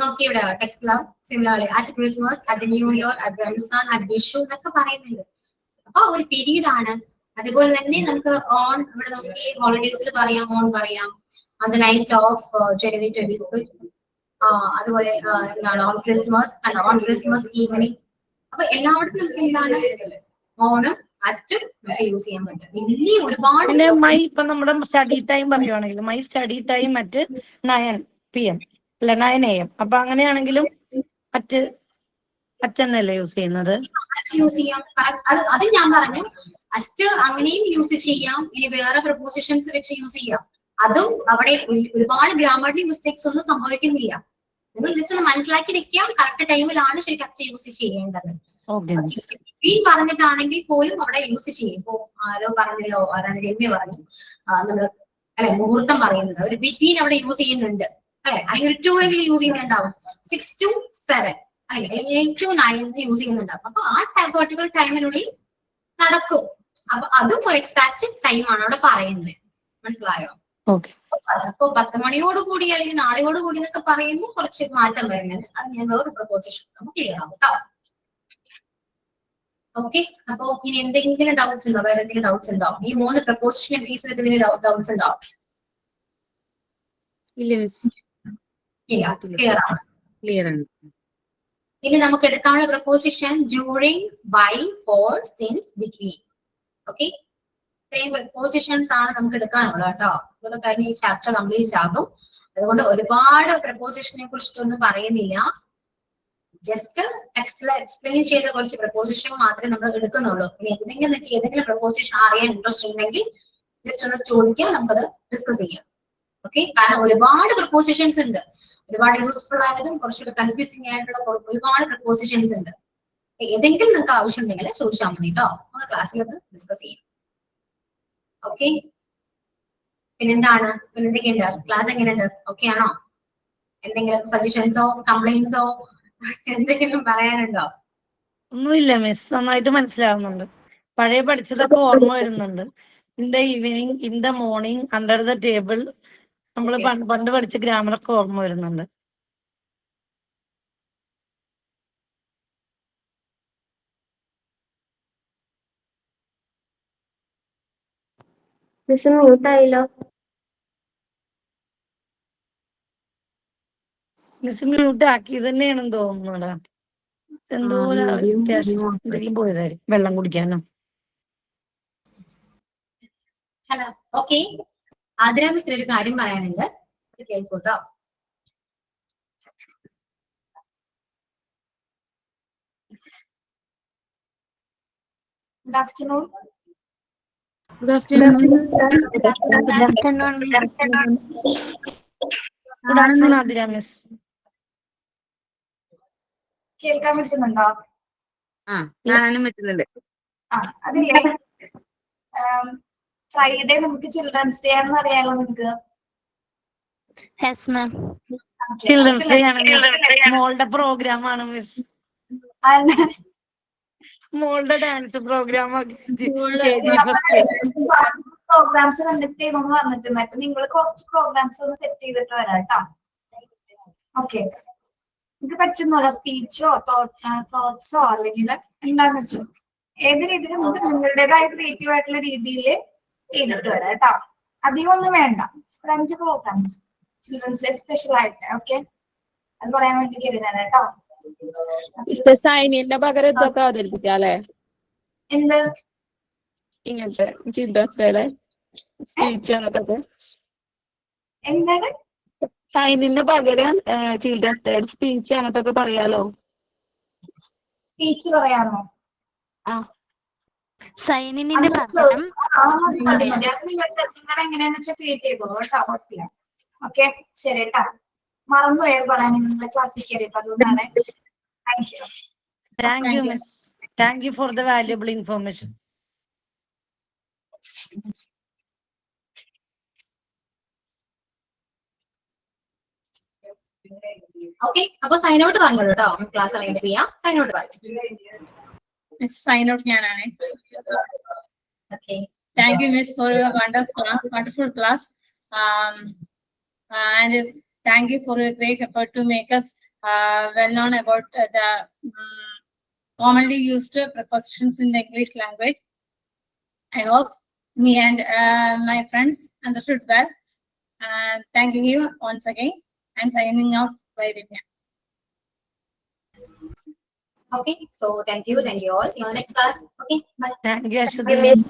നോക്കി ഇവിടെ ടെക്സ്റ്റില് similarly at Christmas, at new year, at Ramzan, at Vishu എന്നൊക്കെ പറയുന്നുണ്ട്. അപ്പൊ ഒരു പീരീഡ് ആണ്. അതുപോലെ തന്നെ നമുക്ക് ഓൺ ഇവിടെ നോക്കി ഹോളിഡേസിൽ പറയാം, ഓൺ പറയാം, on the night of January 25th. അതുപോലെ എന്താണ് ഓൺ ക്രിസ്മസ് അല്ല ഓൺ ക്രിസ്മസ് ഈവനിങ്. അപ്പൊ എല്ലായിടത്തും നമുക്ക് എന്താണ് ഓണം അറ്റും യൂസ് ചെയ്യാൻ പറ്റും. വലിയ ഒരുപാട് മൈ ഇപ്പൊ നമ്മുടെ സ്റ്റഡി ടൈം പറയുവാണെങ്കിൽ my study time at 9 PM അല്ല 9 AM, അപ്പൊ അങ്ങനെയാണെങ്കിലും അറ്റന്നല്ലേ യൂസ് ചെയ്യുന്നത്? യൂസ് ചെയ്യാം. അത് ഞാൻ പറഞ്ഞു, അറ്റ് അങ്ങനെയും യൂസ് ചെയ്യാം, ഇനി വേറെ പ്രപ്പോസിഷൻസ് വെച്ച് യൂസ് ചെയ്യാം. അതും അവിടെ ഒരുപാട് ഗ്രാമറിന്റെ മിസ്റ്റേക്സ് ഒന്നും സംഭവിക്കുന്നില്ല. നിങ്ങൾ ജസ്റ്റ് ഒന്ന് മനസ്സിലാക്കി വെക്കാം, കറക്റ്റ് ടൈമിലാണ് ശരിക്കും അറ്റ് യൂസ് ചെയ്യേണ്ടത്. ബിറ്റ്വീൻ പറഞ്ഞിട്ടാണെങ്കിൽ പോലും അവിടെ യൂസ് ചെയ്യും. ഇപ്പോ ആരോ പറഞ്ഞല്ലോ, ആരാണ് രമ്യ പറഞ്ഞു, നമ്മള് അല്ലെ മുഹൂർത്തം പറയുന്നത്, ഒരു ബിറ്റ്വീൻ അവിടെ യൂസ് ചെയ്യുന്നുണ്ട് അല്ലെ, അല്ലെങ്കിൽ ഒരു 2 എങ്കിലും യൂസ് ചെയ്യുന്നുണ്ടാവും. 6 to 7 അല്ലെങ്കിൽ 8 to 9 യൂസ് ചെയ്യുന്നുണ്ടാവും. അപ്പൊ ആ പെർട്ടിക്കുലർ ടൈമിനുള്ളിൽ നടക്കും. അപ്പൊ അതും ഒരു എക്സാക്ട് ടൈമാണ് അവിടെ പറയുന്നത്. മനസ്സിലായോ? അപ്പൊ 10 മണിയോടുകൂടി അല്ലെങ്കിൽ നാളെയോടുകൂടി എന്നൊക്കെ പറയുമ്പോൾ കുറച്ച് മാറ്റം വരുന്നുണ്ട്. അത് ഞാൻ വേറെ പ്രപ്പോസിഷൻ നമുക്ക് ക്ലിയർ ആവും കേട്ടോ. ഓക്കെ, അപ്പൊ ഇനി എന്തെങ്കിലും ഡൗട്ട്സ് ഉണ്ടോ? വേറെ എന്തെങ്കിലും ഡൗട്ട്സ് ഉണ്ടോ? ഈ 3 പ്രപ്പോസിഷനെ ബേസ് ചെയ്തിട്ട് എന്തെങ്കിലും ഡൗട്ട്സ് ഉണ്ടോ? ഇല്ല, ക്ലിയർ ആണ്. ഇനി നമുക്ക് എടുക്കാനുള്ള preposition during, by, for, since, between. Okay, ഇത്രയും പ്രപ്പോസിഷൻസ് ആണ് നമുക്ക് എടുക്കാനുള്ളത് കേട്ടോ. അതുപോലെ കഴിഞ്ഞ ഈ ചാപ്റ്റർ കംപ്ലീറ്റ് ആകും. അതുകൊണ്ട് ഒരുപാട് പ്രപ്പോസിഷനെ കുറിച്ചിട്ടൊന്നും പറയുന്നില്ല. ജസ്റ്റ് ടെക്സ്റ്റിൽ എക്സ്പ്ലെയിൻ ചെയ്ത കുറച്ച് പ്രപ്പോസിഷൻ മാത്രമേ നമ്മൾ എടുക്കുന്നുള്ളൂ. ഇനി ഏതെങ്കിലും പ്രപ്പോസിഷൻ അറിയാൻ ഇൻട്രസ്റ്റ് ഉണ്ടെങ്കിൽ ജസ്റ്റ് ഒന്ന് ചോദിക്കുക, നമുക്കത് ഡിസ്കസ് ചെയ്യാം. ഓക്കെ, കാരണം ഒരുപാട് പ്രപ്പോസിഷൻസ് ഉണ്ട്. ഒരുപാട് യൂസ്ഫുൾ ആയതും കുറച്ചുകൂടെ കൺഫ്യൂസിംഗ് ആയിട്ടുള്ള ഒരുപാട് പ്രപ്പോസിഷൻസ് ഉണ്ട്. ഏതെങ്കിലും നിങ്ങൾക്ക് ആവശ്യം ഉണ്ടെങ്കിൽ ചോദിച്ചാൽ മതി കേട്ടോ. നമുക്ക് ക്ലാസ്സിൽ അത് ഡിസ്കസ് ചെയ്യാം. ഓക്കെ, പിന്നെന്താണ്, പിന്നെന്തൊക്കെയുണ്ട്? ക്ലാസ് എങ്ങനെയുണ്ട്? ഓക്കെ ആണോ? എന്തെങ്കിലും സജഷൻസോ കംപ്ലൈന്റ്സോ എന്തെങ്കിലും പറയാനുണ്ടോ? ഒന്നുമില്ല മിസ്, നന്നായിട്ട് മനസ്സിലാവുന്നുണ്ട്. പഴയ പഠിച്ചതൊക്കെ ഓർമ്മ വരുന്നുണ്ട്. In the evening, in the morning, under the table, നമ്മൾ പണ്ട് പഠിച്ച ഗ്രാമറൊക്കെ ഓർമ്മ വരുന്നുണ്ട്. മിസ് മ്യൂട്ടായില്ലോ. മിസ് മ്യൂട്ട് ആക്കി തന്നെയാണെന്ന് തോന്നുന്നു. എന്തോ അത്യാവശ്യം എന്തെങ്കിലും പോയതായിരിക്കും, വെള്ളം കുടിക്കാനോ. Hello, okay. ആതിര മിസ്സിന് ഒരു കാര്യം പറയാനുണ്ട്, അത് കേൾക്കൂട്ടോ. Good afternoon. Good afternoon Athira miss. കേൾക്കാൻ പറ്റുന്നുണ്ടോ? കാണാനും പറ്റുന്നുണ്ട്. അതില്ലേ, ഫ്രൈഡേ നമുക്ക് ചിൽഡ്രൻസ് ഡേ ആണെന്ന് അറിയാലോ നിങ്ങൾക്ക്? ചിൽഡ്രൻസ് ഡേ ആണ് മോളുടെ പ്രോഗ്രാം ആണ് മിസ്. മോളുടെ ഡാൻസ് പ്രോഗ്രാം പ്രോഗ്രാംസ് കണ്ടക്ട് ചെയ്യുമെന്ന് പറഞ്ഞിട്ടുണ്ട്. അപ്പൊ നിങ്ങൾ കുറച്ച് പ്രോഗ്രാംസ് ഒന്ന് സെറ്റ് ചെയ്തിട്ട് വരാം കേട്ടോ. ഓക്കെ, നിങ്ങൾക്ക് പറ്റുന്നല്ലോ, സ്പീച്ചോ തോട്ട്സോ അല്ലെങ്കിൽ എന്താന്ന് വെച്ചോ, ഏത് രീതിയിലും നമുക്ക് നിങ്ങളുടേതായ ക്രിയേറ്റീവ് ആയിട്ടുള്ള രീതിയിൽ ചെയ്തിട്ട് വരാം കേട്ടോ. അധികം ഒന്നും വേണ്ട, ഒരു 5 പ്രോഗ്രാംസ് ചിൽഡ്രൻസ് ഡേ സ്പെഷ്യൽ ആയിട്ട്. ഓക്കെ, അത് പറയാൻ വേണ്ടി കരുതാൻ കേട്ടോ. സൈനിന്റെ പകരം ഇതൊക്കെ അവതരിപ്പിക്കാല്ലേ? എന്ത് ഇങ്ങനത്തെ ചിൽഡ്രൻസ് ഡേയുടെ സ്പീച്ച് അങ്ങനത്തെ? എന്താണ് സൈനിന്റെ പകരം ചിൽഡ്രൻസ് ഡേയുടെ സ്പീച്ച് അങ്ങനത്തെ പറയാലോ? സ്പീച്ച് പറയാമോ? സൈനിന്റെ പകരം നിങ്ങൾ എങ്ങനെയാന്ന് വെച്ചാൽ ക്രിയേറ്റ് ചെയ്തോളൂ കേട്ടോ, കുഴപ്പമില്ല. ഓക്കെ, ശരി കേട്ടോ. മറന്നുപോയത് പറയാൻ നിങ്ങളുടെ ക്ലാസ്സിൽ കയറിയപ്പോ, അതുകൊണ്ടാണ്. Thank you miss, thank you for the valuable information. Okay, അപ്പൊ സൈൻ ഔട്ട് പറഞ്ഞോളൂ കേട്ടോ. ക്ലാസ് വൈൻഡപ്പ് ചെയ്യാം. സൈൻ ഔട്ട് പറഞ്ഞു. സൈൻ ഔട്ട് ഞാനാണ്. Okay. Thank you, Miss, for your wonderful class. And thank you for your great effort to make us well known about the commonly used prepositions in the English language. I hope me and my friends understood well. Thanking you once again and signing out by Rivya. Okay, so thank you all. See you in the next class. Okay, bye. Thank you, Ashwini miss.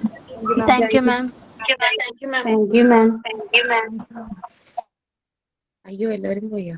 Thank you, ma'am. Thank you, ma'am. അയ്യോ എല്ലാവരും പോയോ?